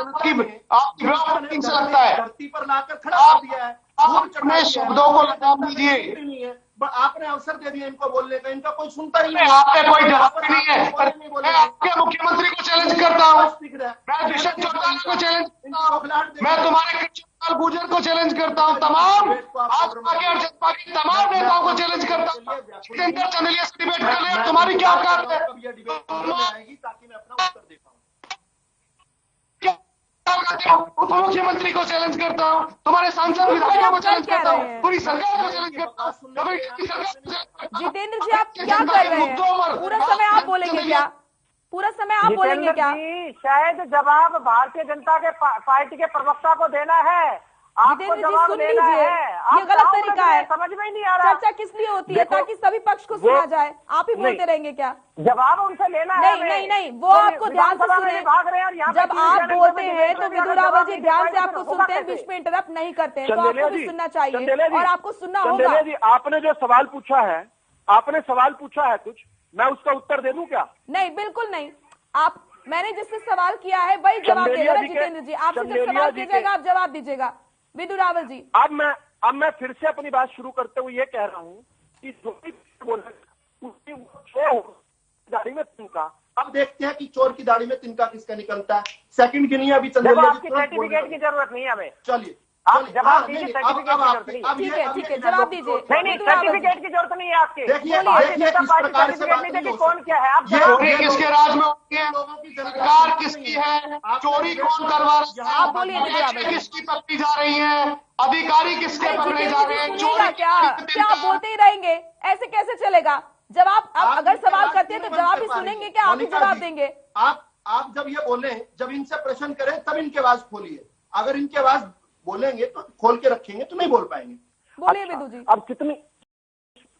आपकी व्यवहार से लगता है। धरती पर लाकर खड़ा कर दिया है। अपने शब्दों को लगाम दीजिए। आपने अवसर दे दिया इनको बोलने का, इनका कोई सुनता ही नहीं। आपके कोई जवाब नहीं है। मैं आपके मुख्यमंत्री को चैलेंज करता हूँ, मैं दुष्यंत चौटाला को चैलेंज करता हूँ, मैं तुम्हारे कृष्णपाल गुर्जर को चैलेंज करता हूँ, तमाम भाजपा के और जनता के तमाम नेताओं को चैलेंज करता हूँ। जितेंद्र चंदेलिया से डिबेट कर ले, तुम्हारी क्या औकात है? ताकि मैं अपना उत्तर दे पाऊँ। उप मुख्यमंत्री को चैलेंज करता हूँ, तुम्हारे सांसद विधायकों को चैलेंज करता हूँ, पूरी सरकार को चैलेंज करता हूँ। जितेंद्र जी, आप क्या कर रहे हैं? पूरा समय आप बोलेंगे क्या? पूरा समय आप बोलेंगे क्या? शायद जवाब भारतीय जनता के पार्टी के प्रवक्ता को देना है। जितेंद्र जी, सुन लीजिए, ये गलत तरीका है। समझ में नहीं आ रहा। चर्चा किस लिए होती है? ताकि सभी पक्ष को सुना जाए। आप ही बोलते रहेंगे क्या? जवाब उनसे लेना है। नहीं, वो आपको ध्यान से सुने। जब आप बोलते हैं तो विदु रावल जी ध्यान से आपको सुनते हैं, बीच में इंटरप्ट नहीं करते हैं, तो आपको भी सुनना चाहिए और आपको सुनना होगा। जी, आपने जो सवाल पूछा है, आपने सवाल पूछा है कुछ, मैं उसका उत्तर दे दूं क्या? नहीं, बिल्कुल नहीं। मैंने जिससे सवाल किया है वही जवाब दे रहे हैं जितेंद्र जी। आपसे जब सवाल कीजिएगा आप जवाब दीजिएगा। विदु रावल जी, अब मैं फिर से अपनी बात शुरू करते हुए ये कह रहा हूँ कि जो भी बोले दाढ़ी में तिनका। अब देखते हैं कि चोर की दाढ़ी में तिनका किसका निकलता है। सेकंड गिनिए अभी आपकी सर्टिफिकेट की जरूरत नहीं है हमें। चलिए आप जवाब दीजिए, सर्टिफिकेट की जरूरत नहीं है। ठीक है, जवाब दीजिए। नहीं, सर्टिफिकेट की जरूरत नहीं है आपके। देखिए कौन क्या है? आप चोरी किसके राज में होती है? सरकार किसकी है? चोरी कौन करवा रहा है? आप बोलिए, किसकी पकड़ी जा रही है? अधिकारी किसके पकड़े जा रहे हैं? चोरी क्या आप बोलते ही रहेंगे? ऐसे कैसे चलेगा? जवाब आप अगर सवाल करते हैं तो जवाब भी सुनेंगे क्या? आप ही जवाब देंगे? आप जब ये बोले, जब इनसे प्रश्न करें तब इनकी आवाज खोलिए। अगर इनकी आवाज बोलेंगे तो खोल के रखेंगे तो नहीं बोल पाएंगे। बोलिए विदु जी। अब कितनी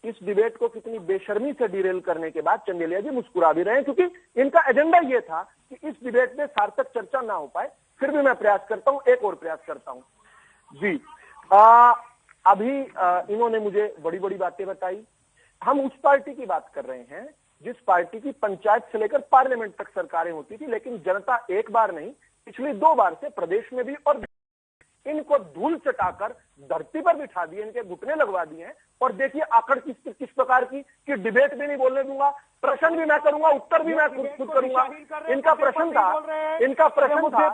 इस डिबेट को कितनी बेशर्मी से डिरेल करने के बाद चंदेलिया जी मुस्कुरा भी रहे हैं, क्योंकि इनका एजेंडा ये था कि इस डिबेट में सार्थक चर्चा ना हो पाए। फिर भी मैं प्रयास करता हूं, एक और प्रयास करता हूं जी। अभी इन्होंने मुझे बड़ी बड़ी बातें बताई। हम उस पार्टी की बात कर रहे हैं जिस पार्टी की पंचायत से लेकर पार्लियामेंट तक सरकारें होती थी, लेकिन जनता एक बार नहीं पिछली 2 बार से प्रदेश में भी और इनको धूल चटाकर धरती पर बिठा दिए, इनके घुटने लगवा दिए हैं। और देखिए आखिर किस प्रकार की कि डिबेट भी नहीं बोलने दूंगा, प्रश्न भी मैं करूंगा, उत्तर भी मैं खुद करूंगा। इनका प्रश्न था इनका प्रश्न था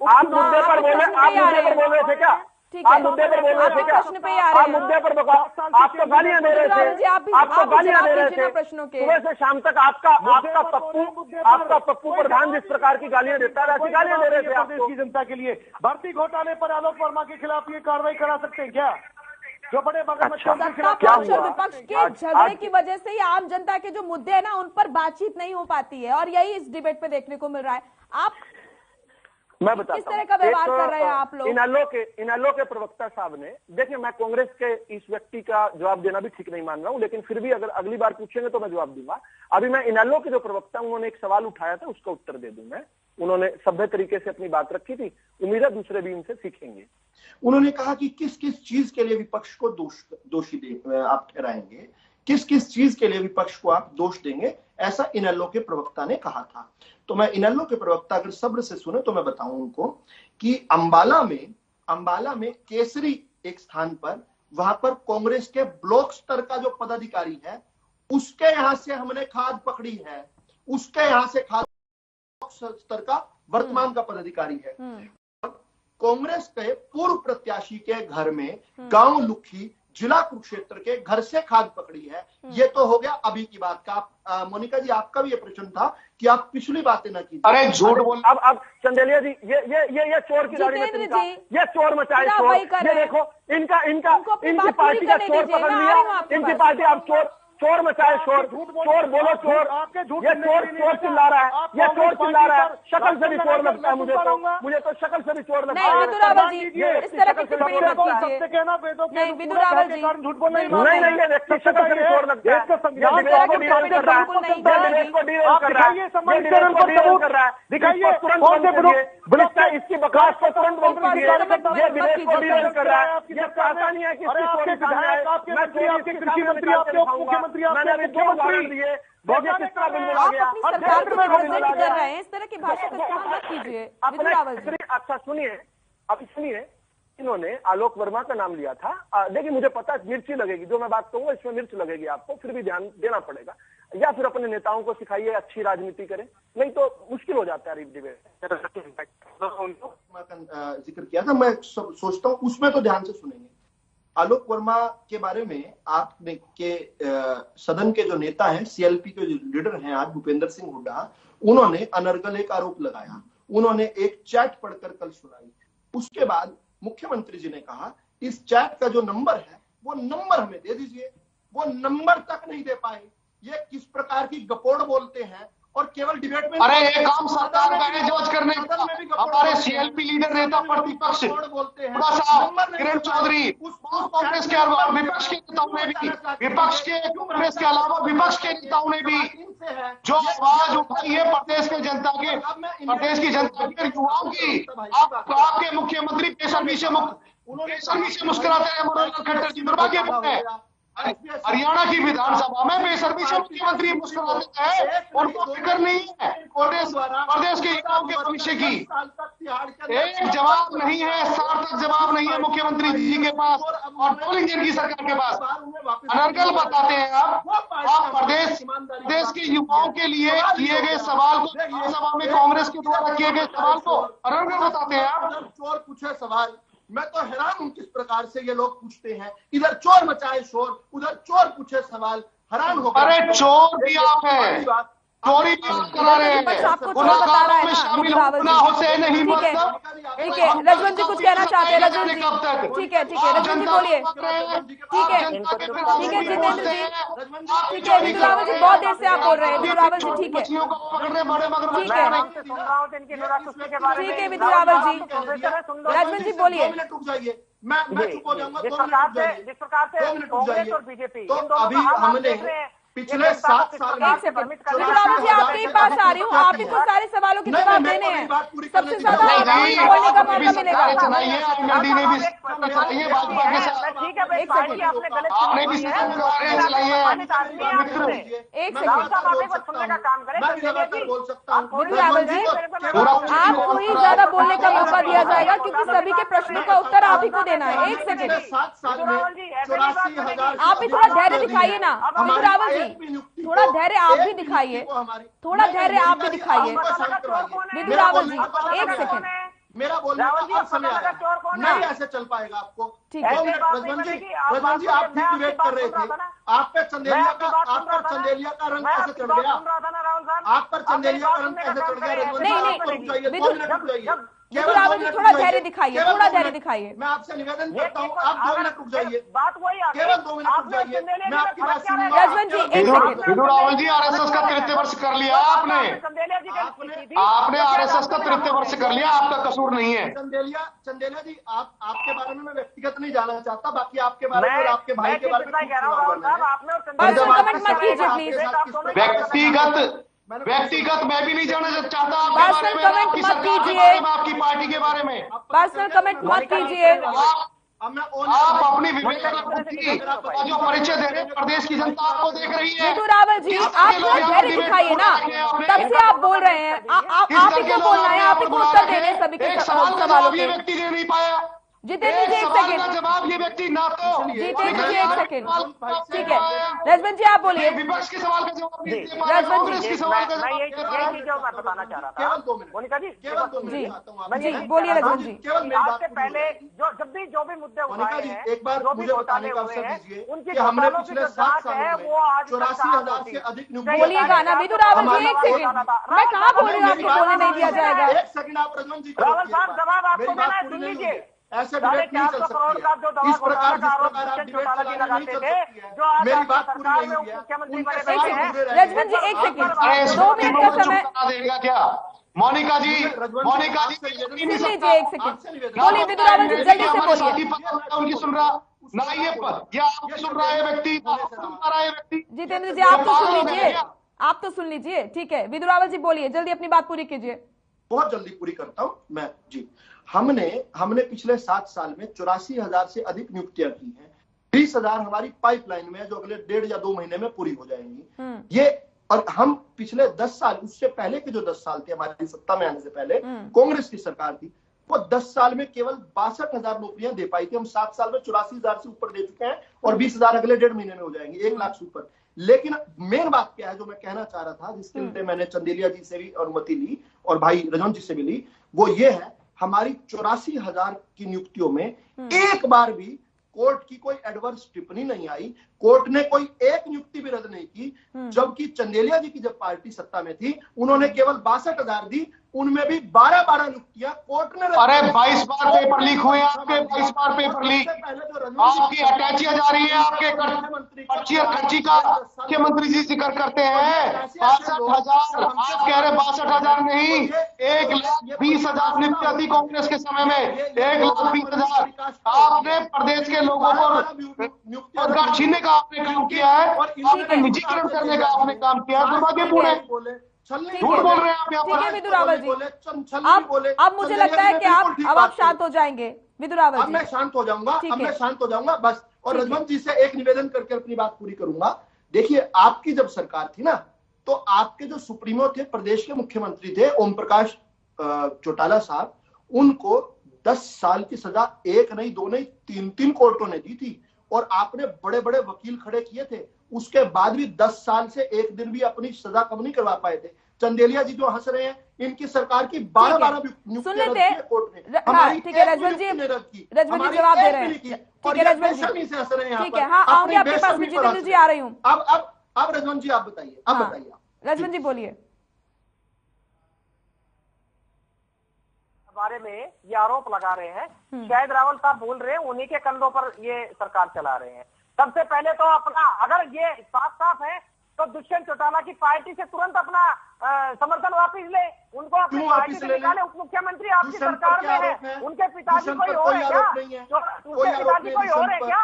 आप मुद्दे पर बोले थे क्या? आप मुद्दे पर बोल रहे थे क्या? आप मुद्दे पर बताओ। आपको गालियां दे रहे थे, आपको गालियां दे रहे थे सुबह से शाम तक। आपका पप्पू प्रधान जिस प्रकार की गालियां देता है, ऐसी गालियां दे रहे थे आप देश की जनता के लिए। भर्ती घोटाले पर आलोक वर्मा के खिलाफ ये कार्रवाई करा सकते हैं क्या? जो बड़े विपक्ष के झगड़े की वजह से ही आम जनता के जो मुद्दे हैं ना, उन पर बातचीत नहीं हो पाती है और यही इस डिबेट पे देखने को मिल रहा है। आप मैं बताता किस तरह का व्यवहार कर रहे हैं आप लोग? इनेलो के प्रवक्ता साहब ने, देखिए मैं कांग्रेस के इस व्यक्ति का जवाब देना भी ठीक नहीं मान रहा हूं, लेकिन फिर भी अगर अगली बार पूछेंगे तो मैं जवाब दूंगा। अभी मैं इनेलो के जो प्रवक्ता, उन्होंने एक सवाल उठाया था, उसका उत्तर दे दूं मैं। उन्होंने सभ्य तरीके से अपनी बात रखी थी, उम्मीद है दूसरे भी इनसे सीखेंगे। उन्होंने कहा कि किस किस चीज के लिए विपक्ष को दोषी आप ठहराएंगे, किस किस चीज के लिए विपक्ष को आप दोष देंगे, ऐसा इनेलो के प्रवक्ता ने कहा था। तो मैं इनेलो के प्रवक्ता अगर सब्र से सुने तो मैं बताऊं उनको कि अंबाला में केसरी एक स्थान पर, वहां पर कांग्रेस के ब्लॉक स्तर का जो पदाधिकारी है उसके यहां से हमने खाद पकड़ी है, उसके यहां से खाद स्तर का वर्तमान का पदाधिकारी है। कांग्रेस के पूर्व प्रत्याशी के घर में गांव लुखी जिला कुरुक्षेत्र के घर से खाद पकड़ी है। ये तो हो गया अभी की बात का। मोनिका जी, आपका भी ये प्रश्न था कि आप पिछली बातें न कीजिए। अरे झूठ बोल। अब चंदेलिया जी, ये चोर की दाढ़ी में तिनका, ये चोर मचाए चोर। ये देखो इनकी पार्टी का चोर पकड़ लिया, इनकी पार्टी अब चोर मचाए शोर, चोर बोलो चोर, ये चोर चिल्ला रहा है, ये चोर चिल्ला रहा है, शक्ल से भी चोर लगता है मुझे तो शक्ल से भी चोर लगता है। नहीं विदु रावल जी, इस तरह की टिप्पणी मत कीजिए। नहीं विदु रावल जी, नहीं ये व्यक्ति शक्ल से भी चोर लगता है, इसकी बकवास को तुरंत बंद कीजिए। ये विदेश को डील कर रहा है, ये चाहता नहीं है कि कृषि मंत्री आपके मैंने अभी 2 उदाहरण दिए। आप अपनी सरकार को रिप्रेजेंट कर रहे हैं, इस तरह की भाषा का इस्तेमाल मत कीजिए विदु रावल जी। अच्छा सुनिए, इन्होंने आलोक वर्मा का नाम लिया था। देखिए मुझे पता है मिर्ची लगेगी, जो मैं बात कहूंगा इसमें मिर्च लगेगी आपको, फिर भी ध्यान देना पड़ेगा। या फिर अपने नेताओं को सिखाइए अच्छी राजनीति करें, नहीं तो मुश्किल हो जाता है डिबेट। जिक्र किया था, मैं सोचता हूँ उसमें तो ध्यान से सुनेंगे। आलोक वर्मा के बारे में आपने के सदन के जो नेता हैं, सीएलपी के जो लीडर हैं आज, भूपेंद्र सिंह हुड्डा, उन्होंने अनर्गल एक आरोप लगाया। उन्होंने एक चैट पढ़कर कल सुनाई। उसके बाद मुख्यमंत्री जी ने कहा इस चैट का जो नंबर है वो नंबर हमें दे दीजिए। वो नंबर तक नहीं दे पाए। ये किस प्रकार की गपोड़ बोलते हैं और केवल डिबेट में। अरे एक काम सरकार का है जांच करने का। हमारे सीएलपी लीडर नेता प्रतिपक्ष किरण चौधरी, कांग्रेस के अलावा विपक्ष के नेताओं ने भी, विपक्ष के कांग्रेस के अलावा विपक्ष के नेताओं ने भी जो आवाज उठाई है प्रदेश के जनता के, प्रदेश की जनता के युवाओं की। आपके मुख्यमंत्री बेशर्मी से मुस्कुराते हैं। मनोहर खट्टर जी दुर्भाग्यपूर्ण है। हरियाणा की विधानसभा में बेशर्मी से मुख्यमंत्री मुस्कुराते हैं, उनको फिक्र नहीं है प्रदेश के युवाओं के भविष्य की। एक जवाब नहीं है, सार्थक जवाब नहीं है मुख्यमंत्री जी के पास और डबल इंजन की सरकार के पास। अनर्गल बताते हैं आप प्रदेश के युवाओं के लिए किए गए सवाल को, विधानसभा में कांग्रेस के द्वारा किए गए सवाल को अनर्गल बताते हैं आप। चोर पूछे सवाल, मैं तो हैरान हूं किस प्रकार से ये लोग पूछते हैं। इधर चोर मचाए शोर, उधर चोर पूछे सवाल, हैरान हो। अरे चोर भी आप है, चोरी भी आप करा रहे हैं, गुनाहगारों में शामिल गुनाहों से नहीं मतलब। ठीक है रजवन जी कुछ कहना चाहते हैं। रजवन जी ठीक है रजवन जी बोलिए। ठीक है जितेंद्र जी, ठीक है विदु रावल जी, बहुत देर से आप बोल रहे हैं। विदु रावल जी ठीक है विदु रावल जी, रजवन जी बोलिए। मैं चुप हो जाऊंगा। जिस प्रकार से कांग्रेस और बीजेपी तो अभी हमने पिछले 7 साल में विदु रावल जी आपके ही पास आ रही हूँ, आप ही को सारे सवालों के जवाब देने हैं। सबसे ज्यादा बोलने का मौका मिलेगा। एक सेकंड बोल सकता हूँ विदु रावल जी, आपको ही ज्यादा बोलने का मौका दिया जाएगा क्योंकि सभी के प्रश्नों का उत्तर आप ही को देना है। एक सेकंड 7 साल में 84,000। आप ही थोड़ा धैर्य दिखाइए ना विदु रावल जी, थोड़ा धैर्य आप भी दिखाइए, थोड़ा धैर्य आप भी दिखाइए विदु रावल जी। एक सेकंड, मेरा बोलने का समय आया, नहीं ऐसे चल पाएगा आपको। 2 मिनट रजवन जी आप ठीक डिबेट कर रहे थे। आप पर चंदेलिया का रंग कैसे चढ़ गया? आप पर चंदेलिया का रंग कैसे चढ़ गया रजवन जी? नहीं विदु रावल जी थोड़ा धैर्य दिखाइए, थोड़ा धैर्य दिखाइए। मैं आपसे निवेदन करता हूँ आप 2 मिनट रुक जाइए, बात वही केवल 2 मिनट रुक जाइए, मैं आपकी बात सुनूंगा। रजवन जी एक सेकंड। विदु रावल जी आरएसएस का 33 वर्ष कर लिया आपने आरएसएस का 33 वर्ष कर लिया, आपका कसूर नहीं है। चंदेलिया जी आपके बारे में मैं व्यक्तिगत नहीं जानना चाहता, बाकी आपके बारे में और आपके भाई के बारे में कमेंट मत कीजिए प्लीज। व्यक्तिगत मैं भी नहीं जानना चाहता आपके बारे में, आपकी सरकार के बारे में, आपकी पार्टी के बारे में। पर्सनल कमेंट मत कीजिए। आप अपनी विवेक बुद्धि जो परिचय दे रहे हैं, प्रदेश की जनता आपको देख रही है। विदु रावल जी आप थोड़ा धैर्य दिखाइए ना, तब से आप बोल रहे हैं। आप ही को बोलना है, आप ही को उत्तर देने सभी के सवालों के। व्यक्ति दे नहीं पाया, जितेंद्र जी एक सेकंड, जवाब ये व्यक्ति ना तो जितेंद्र जी एक सेकंड, ठीक है रजवन जी आप बोलिए। विपक्ष के सवाल का जवाब नहीं दे पा रहे, रजवन कांग्रेस के सवाल का मैं जवाब यही चीज जो मैं बताना चाह रहा था मोनिका जी, जी बोलिए रजवन जी। आज से पहले जो भी मुद्दे उठाए हैं, एक बार जो भी मुझे बताने घोटाले का हुए अवसर हैं, दीजिए उनकी कि हमने घोटालों की पिछले जो 7 जांच सालों है में वो आज तक 84,000 से अधिक नियुक्ति बोलिएगा ना विदु रावल जी, एक सेकंड, मैं कहाँ बोल रही हूँ आपको बोलने नहीं दिया जाएगा। एक सेकंड आप रजवन जी रावल साहब जवाब आपको देना है, सुन लीजिए। ऐसे डिबेट नहीं चल 450 करोड़ का जो दवा सकती। इस प्रकार घोटाला का आरोप आप दुष्यंत डिबेट चौटाला जी चलाना नहीं लगाते चल थे, सकती है। जो आज मेरी आपकी बात पूरी सरकार नहीं में हुई है। मुख्यमंत्री उनके बने सवाल बैठे हैं। पूरे रह गए। रजवन जी एक सेकंड, अरे 2 मिनट का समय, देगा क्या मोनिका जी? मोनिका जी सुन लीजिए एक सेकंड, बोलिए विदु रावल जी जल्दी से बोलिए। उनकी सुन रहा ना ये पर या आप सुन रहा है व्यक्ति, सुन पा रहा है व्यक्ति। जितेंद्र जी आप तो सुन लीजिए, आप तो सुन लीजिए, ठीक है विदु रावल जी बोलिए, जल्दी अपनी बात पूरी कीजिए। बहुत जल्दी पूरी करता हूं मैं जी। हमने पिछले 7 साल में 84,000 से अधिक नियुक्तियां की हैं। 20,000 हमारी पाइपलाइन में है जो अगले 1.5 या 2 महीने में पूरी हो जाएंगी। ये और हम पिछले 10 साल, उससे पहले के जो 10 साल थे हमारी सत्ता में आने से पहले कांग्रेस की सरकार थी, वो 10 साल में केवल 62,000 नौकरियां दे पाई थी। हम 7 साल में 84,000 से ऊपर दे चुके हैं और 20,000 अगले 1.5 महीने में हो जाएंगे, 1 लाख से ऊपर। लेकिन मेन बात क्या है जो मैं कहना चाह रहा था, जिसके लिए मैंने चंदेलिया जी से भी अनुमति ली और भाई रजवन जी से भी ली, वो ये है हमारी 84,000 की नियुक्तियों में एक बार भी कोर्ट की कोई एडवर्स टिप्पणी नहीं आई। कोर्ट ने कोई एक नियुक्ति भी रद्द नहीं की, जबकि चंदेलिया जी की जब पार्टी सत्ता में थी उन्होंने केवल 62,000 दी, उनमें भी 12 नियुक्तियां कोर्ट ने। अरे 22 बार पेपर लीक हुए आपके, 22 बार पेपर लीक, आपकी अटैचियां जा रही है, आपके पर्ची और खर्ची का मुख्यमंत्री जी जिक्र करते हैं। 62,000 आप कह रहे 62,000 नहीं, 1,20,000 नियुक्तियां थी कांग्रेस के समय में, 1,20,000। आपने प्रदेश के लोगों को रोजगार छीनने का आपने काम किया है, आपने निजीकरण करने का आपने काम किया है, दुर्भाग्यपूर्ण है। झूठ बोल रहे हैं आप यहाँ पर। विदु रावल जी अब मुझे लगता है कि आप शांत हो जाएंगे। विदु रावल जी अब मैं शांत हो जाऊंगा, अब मैं शांत हो जाऊंगा बस। और रजवन जी से एक निवेदन करके अपनी बात पूरी करूंगा। देखिए आपकी जब सरकार थी ना, तो आपके जो सुप्रीमो थे, प्रदेश के मुख्यमंत्री थे ओम प्रकाश चौटाला साहब, उनको 10 साल की सजा 1 नहीं 2 नहीं 3 कोर्टों ने दी थी और आपने बड़े बड़े वकील खड़े किए थे। उसके बाद भी 10 साल से एक दिन भी अपनी सजा कम नहीं करवा पाए थे। चंदेलिया जी जो हंस रहे हैं, इनकी सरकार की 12 नियुक्तियां रद्द की कोर्ट ने, हमारी ठीक है रजवन जी, रजवन जी जवाब दे रहे हैं, ठीक है रजवन जी से हंस रहे हैं, ठीक है हाँ आऊंगी आपके पास में, जितेंद्र जी आ रही हूँ। अब रजवन जी आप बताइए, अब बताइए रजवन जी बोलिए। बारे में ये आरोप लगा रहे हैं, शायद रावल साहब बोल रहे हैं, उन्हीं के कंधों पर ये सरकार चला रहे हैं। सबसे पहले तो अपना, अगर ये साफ है तो दुष्यंत चौटाला की पार्टी से तुरंत अपना समर्थन वापस ले, उनको अपनी पार्टी से निकाले। उप मुख्यमंत्री आपकी सरकार में है, उनके पिताजी कोई और है क्या? उनके पिताजी कोई और है क्या?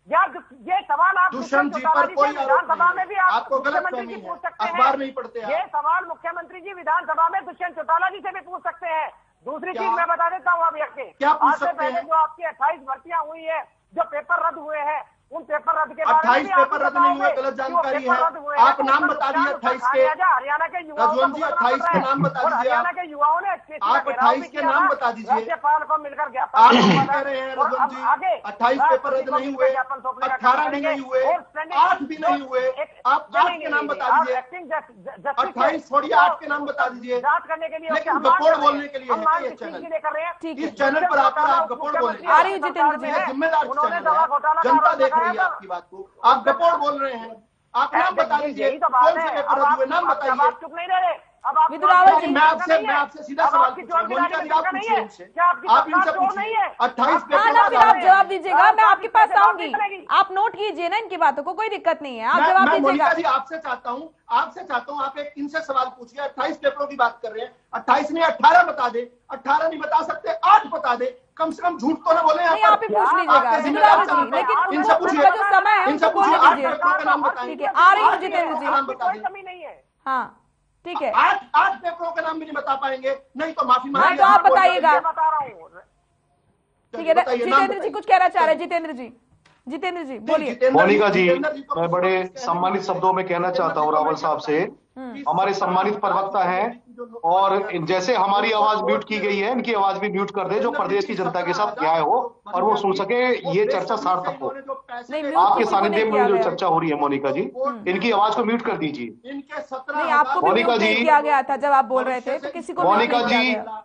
यार ये सवाल आप दुष्यंत चौटाला जी से विधानसभा में भी आप मुख्यमंत्री जी पूछ सकते हैं। ये सवाल मुख्यमंत्री जी विधानसभा में दुष्यंत चौटाला जी से भी पूछ सकते हैं। दूसरी चीज मैं बता देता हूँ अभी आज से पहले जो आपकी 28 भर्तियां हुई है, जो पेपर रद्द हुए हैं, उन पेपर रद्द के 28 पेपर रद्द नहीं हुए, गलत जानकारी है। आप नाम बता दीजिए 28 के, हरियाणा के युवाओं रजवन जी 28 के नाम बता दीजिए। हरियाणा के युवाओं ने आप 28 के नाम बता दीजिए। राज्यपाल को मिलकर ज्ञापन आप कह रहे हैं रजवन जी 28 पेपर रद्द नहीं हुए, 18 नहीं हुए, 8 भी नहीं हुए। आप 8 के नाम बता दीजिए, 28 छोड़िए 8 के नाम बता दीजिए। जांच करने के लिए, लेकिन गपोड़ बोलने के लिए है ये चैनल, इस चैनल पर आकर आप गपोड़ बोले। आ रही हूँ जितेंद्र जी, जिम्मेदार चैनल है, जनता देख रही है आपकी बात को, आप गपोड़ बोल रहे हैं। आप नाम बता दीजिए, कौन से पेपर रद्द हुए नाम बताइए। चुप नहीं रहे। विदु रावल जी मैं आपसे सीधा सवाल पूछ रहा हूं, मोनिका जी आप पूछिए उनसे, आप इनसे पूछिए 28 हाँ ना, फिर आप जवाब दीजिएगा, मैं आपके पास आऊंगी, आप नोट कीजिए ना इनकी बातों को, कोई दिक्कत नहीं है, आप जवाब दीजिएगा। मोनिका जी आपसे चाहता हूं आप एक इनसे सवाल पूछिए। 28 पेपरों की बात कर रहे हैं, 28 नहीं 18 बता दे, 18 नहीं बता सकते 8 बता दे, कम से कम झूठ तो ना बोले। आप ही पूछ लीजिएगा लेकिन इनसे पूछिए, जो समय है उनको बोलने दीजिए। ठीक है आ रही हूँ जितेंद्र जी, कोई कमी नहीं है। हाँ ठीक है। 8 पेपरों के नाम भी नहीं बता पाएंगे, नहीं तो माफी मांगिए। तो आप बताइएगा। बता रहा हूँ। ठीक है जितेंद्र जी कुछ कहना चाह रहे हैं। जितेंद्र जी बोलिए। मोनिका जी मैं बड़े सम्मानित शब्दों में कहना चाहता हूँ रावल साहब से हमारे सम्मानित प्रवक्ता हैं, और जैसे हमारी आवाज म्यूट की गई है, इनकी आवाज भी म्यूट कर दे, जो प्रदेश की जनता के साथ न्याय हो और वो सुन सके, ये चर्चा सार्थक हो। आपके सानिध्य में जो चर्चा हो रही है मोनिका जी, इनकी आवाज को म्यूट कर दीजिए। नहीं, आपको भी मोनिका म्यूट नहीं जी, किया गया था जब आप बोल रहे थे, तो किसी को म्यूट मोनिका नहीं किया जी गया।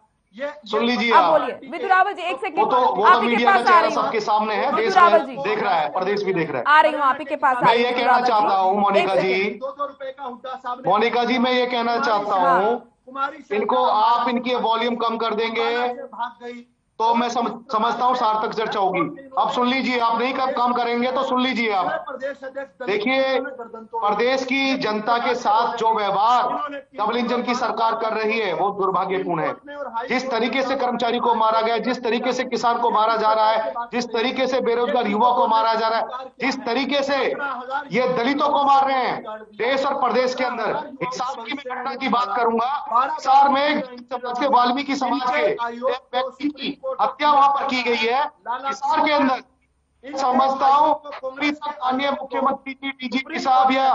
सुन लीजिए, आप आप बोलिए विधु रावल जी, एक सेकंड। वो तो मीडिया का चेहरा सबके सामने है, देश में देख रहा है, प्रदेश भी देख रहा है। आ रही हूँ आप ही के पास। मैं ये कहना चाहता हूँ मोनिका जी, मोनिका जी, मैं ये कहना चाहता हूँ, इनको आप इनकी वॉल्यूम कम कर देंगे तो मैं समझता हूँ सार्थक चर्चा होगी। अब सुन लीजिए, आप नहीं काम करेंगे तो सुन लीजिए। आप देखिए, प्रदेश की जनता के साथ जो व्यवहार डबल इंजन की सरकार कर रही है वो दुर्भाग्यपूर्ण है। जिस तरीके से कर्मचारी को मारा गया, जिस तरीके से किसान को मारा जा रहा है, जिस तरीके से बेरोजगार युवा को मारा जा रहा है, जिस तरीके से ये दलितों को मार रहे हैं देश और प्रदेश के अंदर। हिसार की मैं घटना की बात करूंगा। हिसार में वाल्मीकि समाज के व्यक्ति की हत्या वहां पर की गई है, हिसार के अंदर। समझता हूँ स्थानीय मुख्यमंत्री जी, डीजीपी साहब या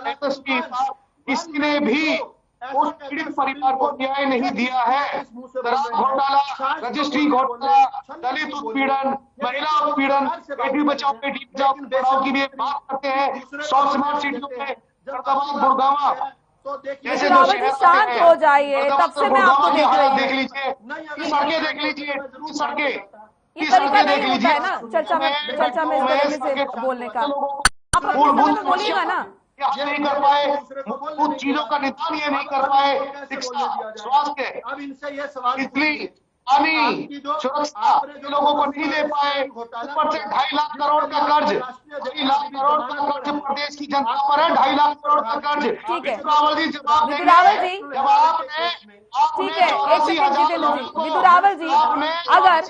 एसएसपी साहब, किसी ने भी उस पीड़ित परिवार को न्याय नहीं दिया है। शराब घोटाला, रजिस्ट्री घोटाला, दलित उत्पीड़न, महिला उत्पीड़न, बेटी बचाओ बेटी पढ़ाओ की भी बात करते हैं। 100 स्मार्ट सिटियों में गुड़गावा जैसे शांत हो जाइए, तब से मैं आपको देख लीजिए, सड़कें देख लीजिए, सड़कें, ये तरीका नहीं होता है ना चर्चा में इस तरीके से बोलने का। आप बोलिएगा ना, नहीं कर पाए, कुछ चीजों का निदान ये नहीं कर पाए, शिक्षा, स्वास्थ्य, बिजली, पानी, सुरक्षा लोगों को नहीं दे पाए। ऊपर से 2.5 लाख करोड़ का कर्ज, 2.5 लाख करोड़ का कर्ज प्रदेश की जनता पर है। 2.5 लाख करोड़ का कर्ज। ठीक है विधु रावल जी, जवाब विधु रावल जी, जब आपने ठीक है, एक सेकंड जितेंद्र जी, विधु रावल जी, अगर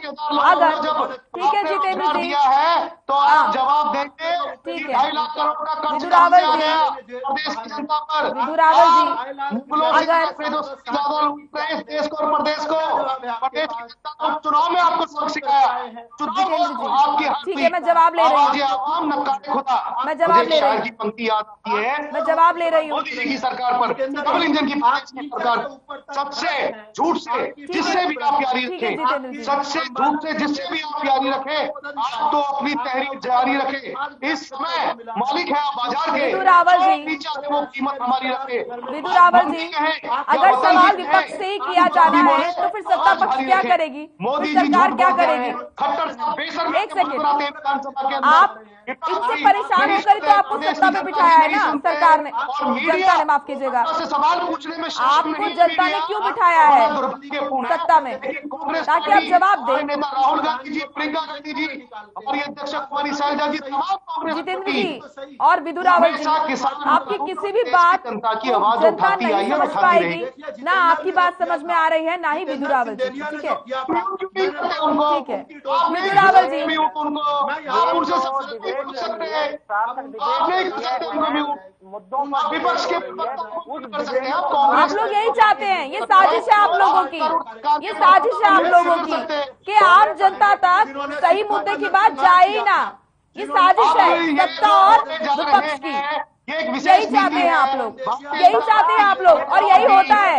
ठीक है जितेंद्र जी है तो आप जवाब देंगे। ठीक है 2.5 लाख करोड़ का कर्ज विधु रावल जी, प्रदेश की जनता पर। विधु रावल जी, अगर देश को और प्रदेश को, प्रदेश की जनता को चुनाव में आपको सबक सिखाया, चुनाव आपकी ठीक है, मैं जवाब ले रही हूँ, मैं जवाब ले रही हूँ, की पंक्ति याद आती है, मैं जवाब ले रही हूँ। मोदी जी की सरकार पर, डबल इंजन की सरकार, सबसे झूठ से जिससे भी आप यारी रखें, सबसे झूठ से जिससे भी आप यारी रखें, आप तो अपनी तहरीर जारी रखें। इस समय मालिक है आप बाजार के, विधु रावल जी, वो कीमत हमारी रखे। विधु रावल जी, अगर सवाल विपक्ष से ही किया जाना है तो फिर सत्ता पक्ष क्या करेगी, मोदी फिर सरकार क्या करेगी? खट्टर एक सेकंड, आप इनसे परेशान होकर तो आपको सत्ता में बिठाया है ना सरकार ने, जनता ने, माफ कीजिएगा, सवाल पूछने में आपको जनता ने क्यों बिठाया है सत्ता में, ताकि आप जवाब दें। राहुल गांधी जी, प्रियंका गांधी जी, हमारी अध्यक्ष कुमारी शैलजा जी, जितेंद्र जी और विधु रावल जी, आपकी किसी भी बात जनता नहीं समझ पाएगी, ना आपकी बात समझ में आ रही है, ना ही विधु रावल जी। ठीक है, ठीक है विधु रावल जी, विपक्ष के आप लोग यही चाहते हैं, ये साजिश है आप लोगों की, ये साजिश है आप लोगों की कि आम जनता तक सही मुद्दे की बात जाए ही ना। ये साजिश है सत्ता और विपक्ष की, यही चाहते हैं आप लोग, यही चाहते हैं आप लोग, और यही होता है,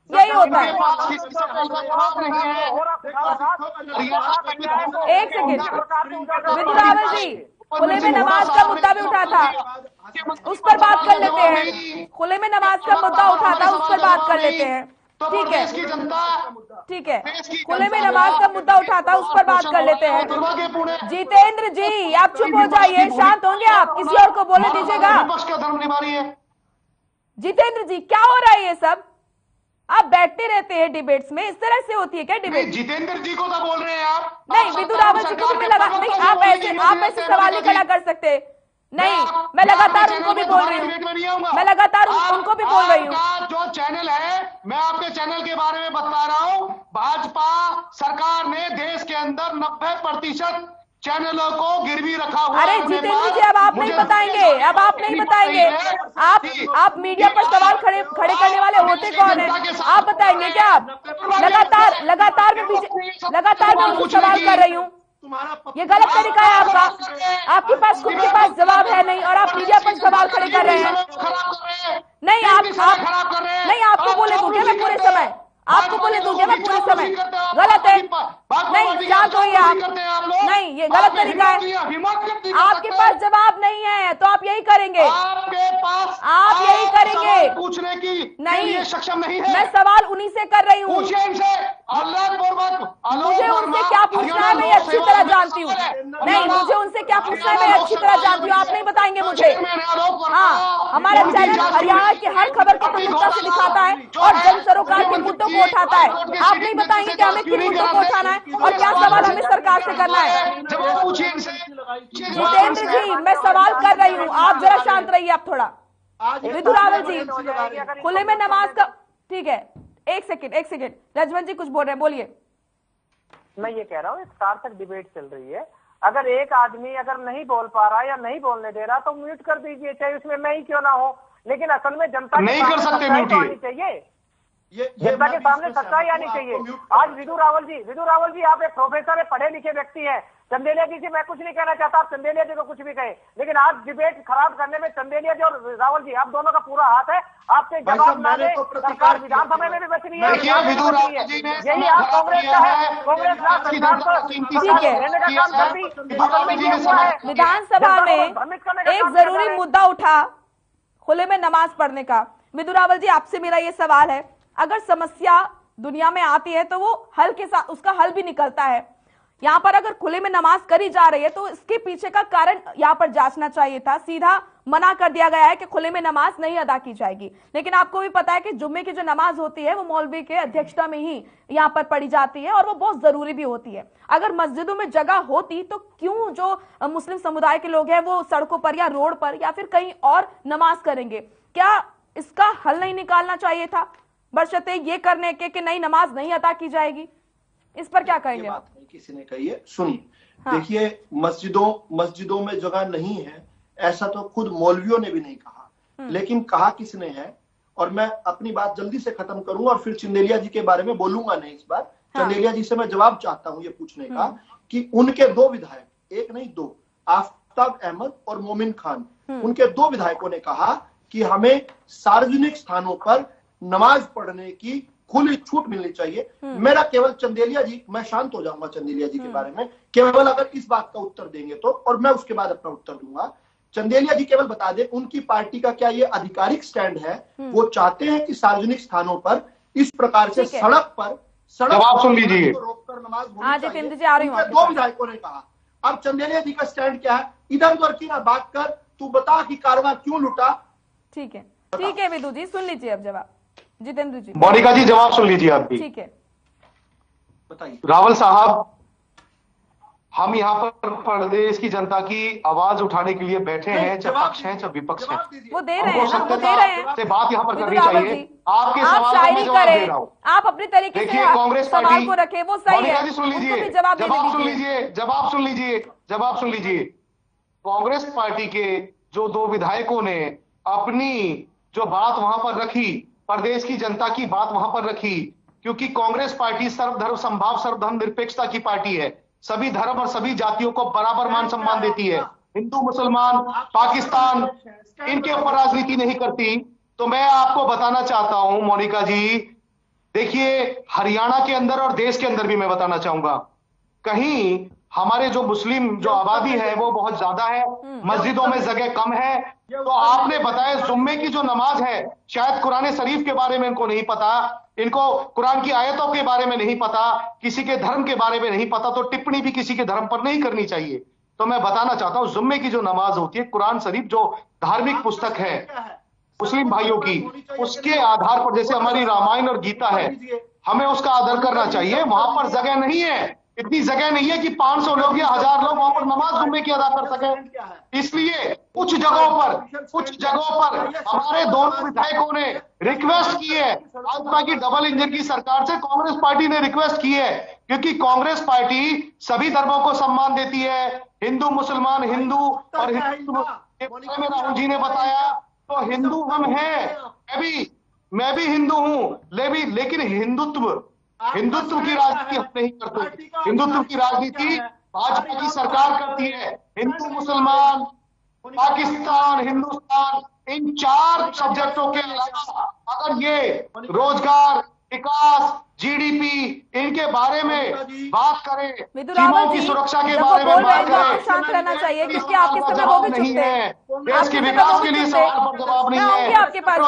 यही होता है। एक सेकेंड विधु रावल जी, खुले में नमाज का मुद्दा भी उठा था, उस पर बात कर लेते हैं। खुले में नमाज का मुद्दा उठा था, उस पर बात कर लेते हैं। ठीक है, ठीक है, खुले में नमाज का मुद्दा उठा था, उस पर बात कर लेते हैं। जितेंद्र जी, आप चुप हो जाइए, शांत होंगे आप, किसी और को बोलने दीजिएगा। जितेंद्र जी, क्या हो रहा है ये सब? आप बैठते रहते हैं डिबेट्स में, इस तरह से होती है क्या डिबेट? जितेंद्र जी को तो बोल रहे हैं आप, नहीं विधु रावल जी को भी लगा नहीं, आप ऐसे सवाल नहीं खड़ा कर सकते। नहीं, मैं लगातार उनको भी बोल रही हूँ, मैं लगातार उनको भी बोल रही हूँ। जो चैनल है, मैं आपके चैनल के बारे में बता रहा हूँ, भाजपा सरकार ने देश के अंदर 90% चैनलों को गिरवी रखा हुआ। अरे जितेंद्र जी, अब आप नहीं बताएंगे, अब आप नहीं बताएंगे, आप मीडिया पर सवाल खड़े करने वाले होते कौन है? आप बताएंगे क्या? आप लगातार मैं उनको सवाल कर रही हूँ, ये गलत तरीका है आपका, आपके पास खुद के पास जवाब है नहीं और आप मीडिया पर सवाल खड़े कर रहे हैं। नहीं आप नहीं आपको बोले दूंगे मैं पूरे समय, आपको बोले दूंगे मैं पूरे समय। गलत है, नहीं शांत होइए आप, नहीं ये गलत तरीका है। आपके पास जवाब नहीं है तो आप यही करेंगे, आप यही करेंगे पूछने की नहीं सक्षम नहीं है। मैं सवाल उन्हीं से कर रही हूँ, मुझे उनसे क्या पूछना है मैं अच्छी तरह जानती हूँ। नहीं मुझे उनसे क्या पूछना है मैं अच्छी तरह जानती हूँ, आप नहीं बताएंगे मुझे। हाँ हमारा चैनल हरियाणा की हर खबर को प्रमुखता से दिखाता है और जन सरोकार के मुद्दों को उठाता है। आप नहीं बताएंगे कि हमें किन मुद्दों को उठाना है और क्या सवाल हमें सरकार से करना है। जितेंद्र जी मैं सवाल कर रही हूँ, आप जरा शांत रहिए आप थोड़ा। विधु रावल जी खुले में नमाज का, ठीक है एक सेकेंड रजवन जी कुछ बोल रहे हैं, बोलिए। मैं ये कह रहा हूँ एक सार्थक डिबेट चल रही है, अगर एक आदमी अगर नहीं बोल पा रहा या नहीं बोलने दे रहा तो म्यूट कर दीजिए, चाहे उसमें मैं ही क्यों ना हो। लेकिन असल में जनता नहीं कर सकते म्यूट आनी चाहिए, जनता के सामने सच्चाई आनी चाहिए। आज विधु रावल जी आप एक प्रोफेसर है, पढ़े लिखे व्यक्ति है। चंदेलिया जी से मैं कुछ नहीं कहना चाहता, आप चंदेलिया जी को कुछ भी कहे, लेकिन आज डिबेट खराब करने में चंदेलिया जी और रावल जी आप दोनों का पूरा हाथ है। आपसे जवाब ना दे सरकार विधानसभा में भी बच रही है, यही आप कांग्रेस का है, कांग्रेस विधानसभा में एक जरूरी मुद्दा उठा खुले में नमाज पढ़ने का। विधु रावल जी आपसे मेरा ये सवाल है, अगर समस्या दुनिया में आती है तो वो हल के साथ उसका हल भी निकलता है। यहाँ पर अगर खुले में नमाज करी जा रही है तो इसके पीछे का कारण यहाँ पर जांचना चाहिए था। सीधा मना कर दिया गया है कि खुले में नमाज नहीं अदा की जाएगी, लेकिन आपको भी पता है कि जुम्मे की जो नमाज होती है वो मौलवी के अध्यक्षता में ही यहाँ पर पढ़ी जाती है और वो बहुत जरूरी भी होती है। अगर मस्जिदों में जगह होती तो क्यों जो मुस्लिम समुदाय के लोग हैं वो सड़कों पर या रोड पर या फिर कहीं और नमाज करेंगे? क्या इसका हल नहीं निकालना चाहिए था बशर्ते ये करने के कि नहीं नमाज नहीं अदा की जाएगी? इस पर क्या कहेंगे? बात नहीं किसी ने कही है, सुनिए। हाँ। देखिए मस्जिदों में जगह नहीं है ऐसा तो खुद मौलवियों ने भी नहीं कहा, लेकिन कहा किसने है? और मैं अपनी बात जल्दी से खत्म करूंगा और फिर चंदेलिया जी के बारे में बोलूंगा नहीं इस बार। हाँ। चंदेलिया जी से मैं जवाब चाहता हूं ये पूछने का कि उनके दो विधायक, एक नहीं दो, आफ्ताब अहमद और मोमिन खान, उनके दो विधायकों ने कहा कि हमें सार्वजनिक स्थानों पर नमाज पढ़ने की खुली छूट मिलनी चाहिए। मेरा केवल चंदेलिया जी, मैं शांत हो जाऊंगा चंदेलिया जी के बारे में, केवल अगर इस बात का उत्तर देंगे तो, और मैं उसके बाद अपना उत्तर दूंगा। चंदेलिया जी केवल बता दें उनकी पार्टी का क्या ये आधिकारिक स्टैंड है? वो चाहते हैं कि सार्वजनिक स्थानों पर इस प्रकार से सड़क पर सुन लीजिए रोककर नमाज होनी चाहिए। दो विधायकों ने कहा। अब चंदेलिया जी का स्टैंड क्या है? इधर उधर की ना बात कर, तू बता कि कारवां क्यों लुटा। ठीक है विधु जी सुन लीजिए अब जवाब। जितेंद्र जी, मोनिका जी जवाब सुन लीजिए आप भी। ठीक है बताइए। रावल साहब, हम यहाँ पर प्रदेश की जनता की आवाज उठाने के लिए बैठे हैं, चाहे पक्ष हैं चाहे विपक्ष हैं। वो दे रहे हैं ना, वो दे रहे हैं। से बात यहाँ पर करनी चाहिए। आपके आप सवाल शायरी जवाब दे करें, रहा हूँ। आप अपने तरीके से कांग्रेस सवाल को रखे, वो सही है। जी सुन लीजिए, जवाब सुन लीजिए। कांग्रेस पार्टी के जो दो विधायकों ने अपनी जो बात वहां पर रखी, प्रदेश की जनता की बात वहां पर रखी, क्योंकि कांग्रेस पार्टी सर्वधर्म समभाव सर्वधर्म निरपेक्षता की पार्टी है। सभी धर्म और सभी जातियों को बराबर मान सम्मान देती है। हिंदू मुसलमान पाकिस्तान इनके ऊपर राजनीति नहीं करती। तो मैं आपको बताना चाहता हूं मोनिका जी, देखिए हरियाणा के अंदर और देश के अंदर भी मैं बताना चाहूंगा, कहीं हमारे जो मुस्लिम जो आबादी है वो बहुत ज्यादा है, मस्जिदों में जगह कम है। तो आपने बताया जुम्मे की जो नमाज है, शायद कुरान शरीफ के बारे में इनको नहीं पता, इनको कुरान की आयतों के बारे में नहीं पता, किसी के धर्म के बारे में नहीं पता, तो टिप्पणी भी किसी के धर्म पर नहीं करनी चाहिए। तो मैं बताना चाहता हूं जुम्मे की जो नमाज होती है, कुरान शरीफ जो धार्मिक पुस्तक है मुस्लिम भाइयों की, उसके आधार पर जैसे हमारी रामायण और गीता है, हमें उसका आदर करना चाहिए। वहां पर जगह नहीं है, इतनी जगह नहीं है कि 500 लोग या 1000 लोग वहां पर नमाज जुम्मे की अदा कर सके। इसलिए कुछ जगहों पर हमारे दोनों विधायकों ने रिक्वेस्ट की है, भाजपा की डबल इंजन की सरकार से कांग्रेस पार्टी ने रिक्वेस्ट की है, क्योंकि कांग्रेस पार्टी सभी धर्मों को सम्मान देती है, हिंदू मुसलमान हिंदू और हिंदू के बारे में राहुल जी ने बताया। तो हिंदू हम हैं, मैं भी हिंदू हूं, लेकिन हिंदुत्व की राजनीति हम नहीं करते। हिंदुत्व की राजनीति भाजपा की सरकार करती है। हिंदू मुसलमान पाकिस्तान हिंदुस्तान इन 4 सब्जेक्टों के अलावा अगर ये रोजगार, विकास, जीडीपी इनके बारे में बात करें, सीमाओं की सुरक्षा के बारे में बात करें, शांत रहना चाहिए क्योंकि आपके समय वो भी नहीं चुपते है। हैं। देश के विकास के लिए सवाल पर जवाब नहीं है। आपके पास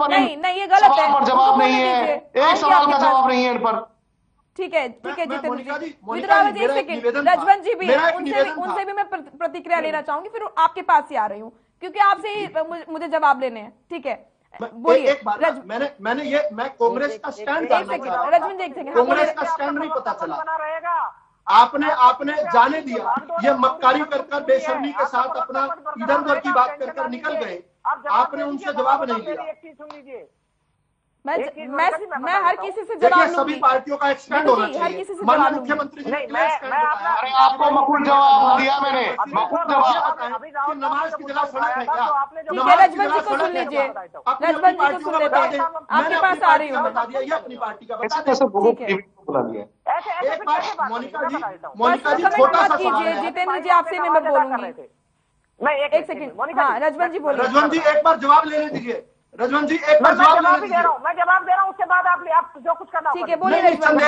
नहीं, ये गलत है, पर जवाब नहीं है, एक सवाल का जवाब नहीं है इन पर। ठीक है जितेंद्र जी, विदुरावल जी एक सेकंड, रजवंत जी भी, उनसे भी मैं प्रतिक्रिया लेना चाहूंगी, फिर आपके पास ही आ रही हूँ क्योंकि आपसे ही मुझे जवाब लेने हैं। ठीक है, बोलिए। मैं कांग्रेस का स्टैंड जानना चाह रहा हूं। रजवंत जी एक सेकंड, कांग्रेस का स्टैंड नहीं पता चला, आपने जाने दिया, ये मक्कारी कर बेशर्मी के साथ अपना इधर उधर की बात कर निकल गए, आपने उनसे जवाब नहीं लिया। मैं हर किसी से जवाब लूंगी। सभी पार्टियों का एक स्टैंड होना चाहिए। हर किसी से जवाब लूंगी। मुख्यमंत्री जी अरे आपको मकुल जवाब दिया मैंने, मकुल जवाब। नमाज की जगह सड़क है क्या? ठीक है, रजवंत जी को सुन लीजिए, रजवंत जी को सुन लेते हैं, आपके पास आ रही हूँ मैं। अपनी पार्टी का बुला दिया। मोनिका जी छोटा सा कीजिए, जितेंद्र जी आपसे मैं बोलूंगी। एक सेकंड, हाँ रजवंत जी बोलिए। रजवंत जी एक बार जवाब लेने दीजिए। रजवंत जी एक बार जवाब दे रहा हूँ, मैं जवाब दे रहा हूँ, उसके बाद आप जो कुछ करना। ठीक है, बोलिए रजवंत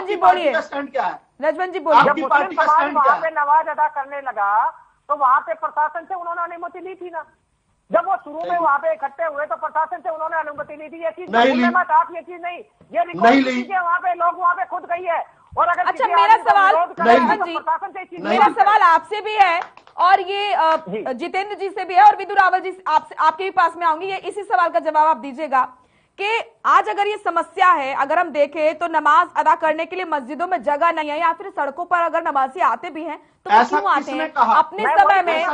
जी, बोलिए स्टैंड क्या है? रजवंत जी बोलिए। आपकी पार्टी का स्टैंड क्या वहाँ है? पे नमाज अदा करने लगा तो वहाँ पे प्रशासन से उन्होंने अनुमति ली थी ना। जब वो शुरू में वहाँ पे इकट्ठे हुए तो प्रशासन से उन्होंने अनुमति ली थी। ये चीज नहीं ली, आप ये चीज नहीं, ये नहीं ली। वहाँ पे लोग वहाँ पे खुद गई है। और अगर अच्छा, मेरा सवाल आपसे भी है और ये जितेंद्र जी से भी है और विदुरावल जी आपके भी पास में आऊंगी, ये इसी सवाल का जवाब आप दीजिएगा कि आज अगर ये समस्या है, अगर हम देखें तो नमाज अदा करने के लिए मस्जिदों में जगह नहीं है या फिर सड़कों पर अगर नमाजी आते भी हैं तो वो क्यों आते हैं? अपने समय में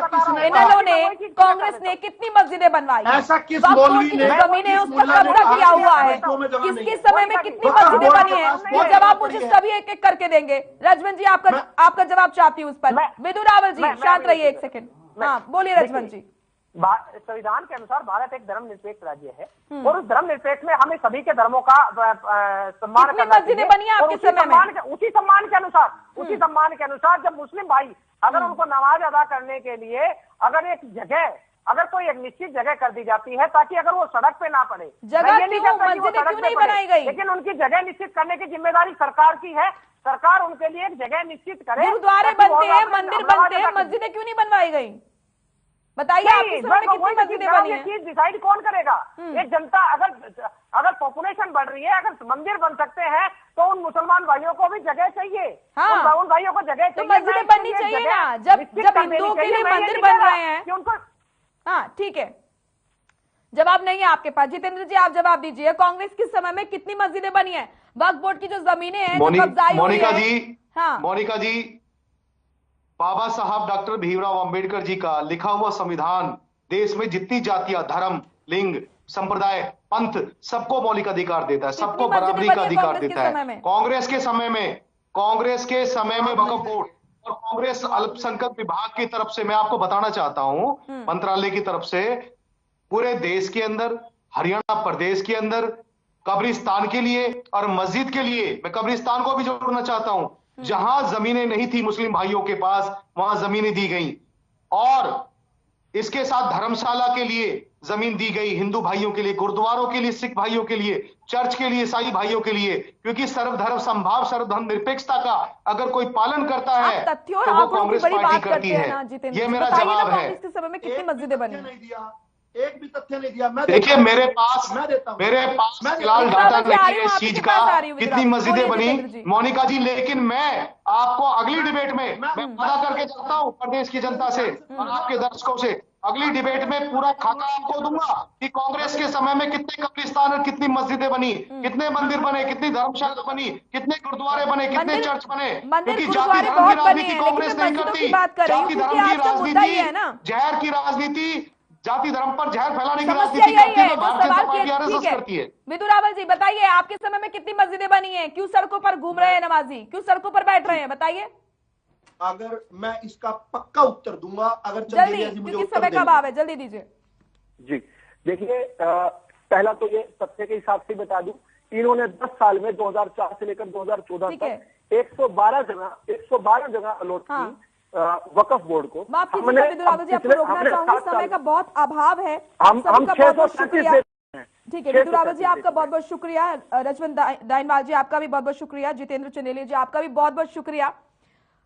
इन्होंने ने, कांग्रेस ने कितनी मस्जिदें बनवाई, जमीनें उस पर कब्जा किया हुआ है, किसके समय में कितनी मस्जिदें बनी है, वो जवाब मुझे सभी एक एक करके देंगे। रजवंत जी आपका जवाब चाहती हूँ उस पर। विदुरावल जी शांत रहिए एक सेकंड, हाँ बोलिए रजवंत जी। संविधान के अनुसार भारत एक धर्मनिरपेक्ष राज्य है और उस धर्मनिरपेक्ष में हमें सभी के धर्मों का सम्मान करना चाहिए। बनी है आपके समय में? उसी सम्मान के अनुसार जब मुस्लिम भाई अगर उनको नमाज अदा करने के लिए अगर कोई एक निश्चित जगह कर दी जाती है ताकि अगर वो सड़क पे ना पड़े, जगह क्यों नहीं बनाई गई, लेकिन उनकी जगह निश्चित करने की जिम्मेदारी सरकार की है। सरकार उनके लिए एक जगह निश्चित करे। गुरुद्वारे बनते हैं, मंदिर बनते हैं, मस्जिदें क्यों नहीं बनवाई गई? बताइए आपके समय में कितनी मस्जिदें बनी हैं? चीज डिसाइड कौन करेगा? ये जनता अगर पॉपुलेशन बढ़ रही है, अगर मंदिर बन सकते हैं तो उन मुसलमान भाइयों को भी जगह चाहिए। हाँ, उन भाइयों को जगह चाहिए, मस्जिदें बननी चाहिए ना। जब हिंदुओं के लिए मंदिर बन रहे हैं उनको, हाँ ठीक है, जवाब नहीं है आपके पास। जितेंद्र जी आप जवाब दीजिए, कांग्रेस के समय में कितनी मस्जिदें बनी है? वक्फ बोर्ड की जो जमीनें हैं, मोनिका जी, बाबा साहब डॉक्टर भीमराव अंबेडकर जी का लिखा हुआ संविधान देश में जितनी जातियां, धर्म, लिंग, संप्रदाय, पंथ सबको मौलिक अधिकार देता है, सबको बराबरी का अधिकार देता है। कांग्रेस के समय में वक्फ बोर्ड और कांग्रेस अल्पसंख्यक विभाग की तरफ से मैं आपको बताना चाहता हूं, मंत्रालय की तरफ से पूरे देश के अंदर, हरियाणा प्रदेश के अंदर कब्रिस्तान के लिए और मस्जिद के लिए, मैं कब्रिस्तान को भी जोड़ना चाहता हूं, जहां जमीनें नहीं थी मुस्लिम भाइयों के पास वहां जमीनें दी गई और इसके साथ धर्मशाला के लिए जमीन दी गई, हिंदू भाइयों के लिए, गुरुद्वारों के लिए, सिख भाइयों के लिए, चर्च के लिए, ईसाई भाइयों के लिए, क्योंकि सर्वधर्म समभाव, सर्वधर्म निरपेक्षता का अगर कोई पालन करता है तो वो कांग्रेस पार्टी करती है। ये मेरा जवाब है। इस समय में कितनी मस्जिदें बनी? एक भी तथ्य नहीं दिया। देखिए मेरे पास फिलहाल डाटा नहीं है इस चीज का कितनी मस्जिदें बनी मोनिका जी, लेकिन मैं आपको अगली डिबेट में मैं वादा करके जाता हूँ प्रदेश की जनता से और आपके दर्शकों से, अगली डिबेट में पूरा खाका आपको दूंगा कि कांग्रेस के समय में कितने कब्रिस्तान और कितनी मस्जिदें बनी, कितने मंदिर बने, कितनी धर्मशाला बनी, कितने गुरुद्वारे बने, कितने चर्च बने, क्योंकि जाति धर्म की राजनीति कांग्रेस नहीं करती। जाति धर्म की राजनीति, जहर की राजनीति, जाति धर्म पर जहर फैलाने की राजनीति करती है तो भारतीय जनता पार्टी आरएसएस करती है। विदुरावल जी बताइए, आपके समय में कितनी मस्जिदें बनी हैं? क्यों सड़कों पर घूम रहे हैं नमाजी, क्यों सड़कों पर बैठ रहे हैं? बताइए। अगर मैं इसका पक्का उत्तर दूंगा, अगर जल्दी, क्योंकि समय का अभाव है, जल्दी दीजिए। जी देखिए, पहला तो ये तथ्य के हिसाब से बता दूं, इन्होंने 10 साल में 2004 से लेकर 2014 तक 112 जगह अलॉट की। वक्फ बोर्ड को। माफ कीजिएगा विदुर यादव जी, आपको रोकना चाहूंगी, समय का बहुत अभाव है। हम 637 ठीक है विदुर यादव जी, आपका बहुत बहुत शुक्रिया। रजवंत दाइनवाल जी, आपका भी बहुत बहुत शुक्रिया। जितेंद्र चंदेली जी, आपका भी बहुत बहुत शुक्रिया।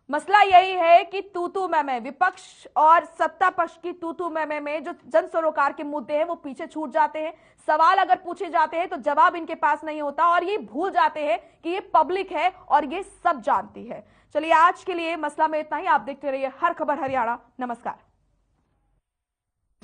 मसला यही है कि तू मैं विपक्ष और सत्ता पक्ष की तू मैं में जो जन सरोकार के मुद्दे हैं वो पीछे छूट जाते हैं। सवाल अगर पूछे जाते हैं तो जवाब इनके पास नहीं होता और ये भूल जाते हैं कि ये पब्लिक है और ये सब जानती है। चलिए आज के लिए मसला में इतना ही। आप देखते रहिए हर खबर हरियाणा। नमस्कार।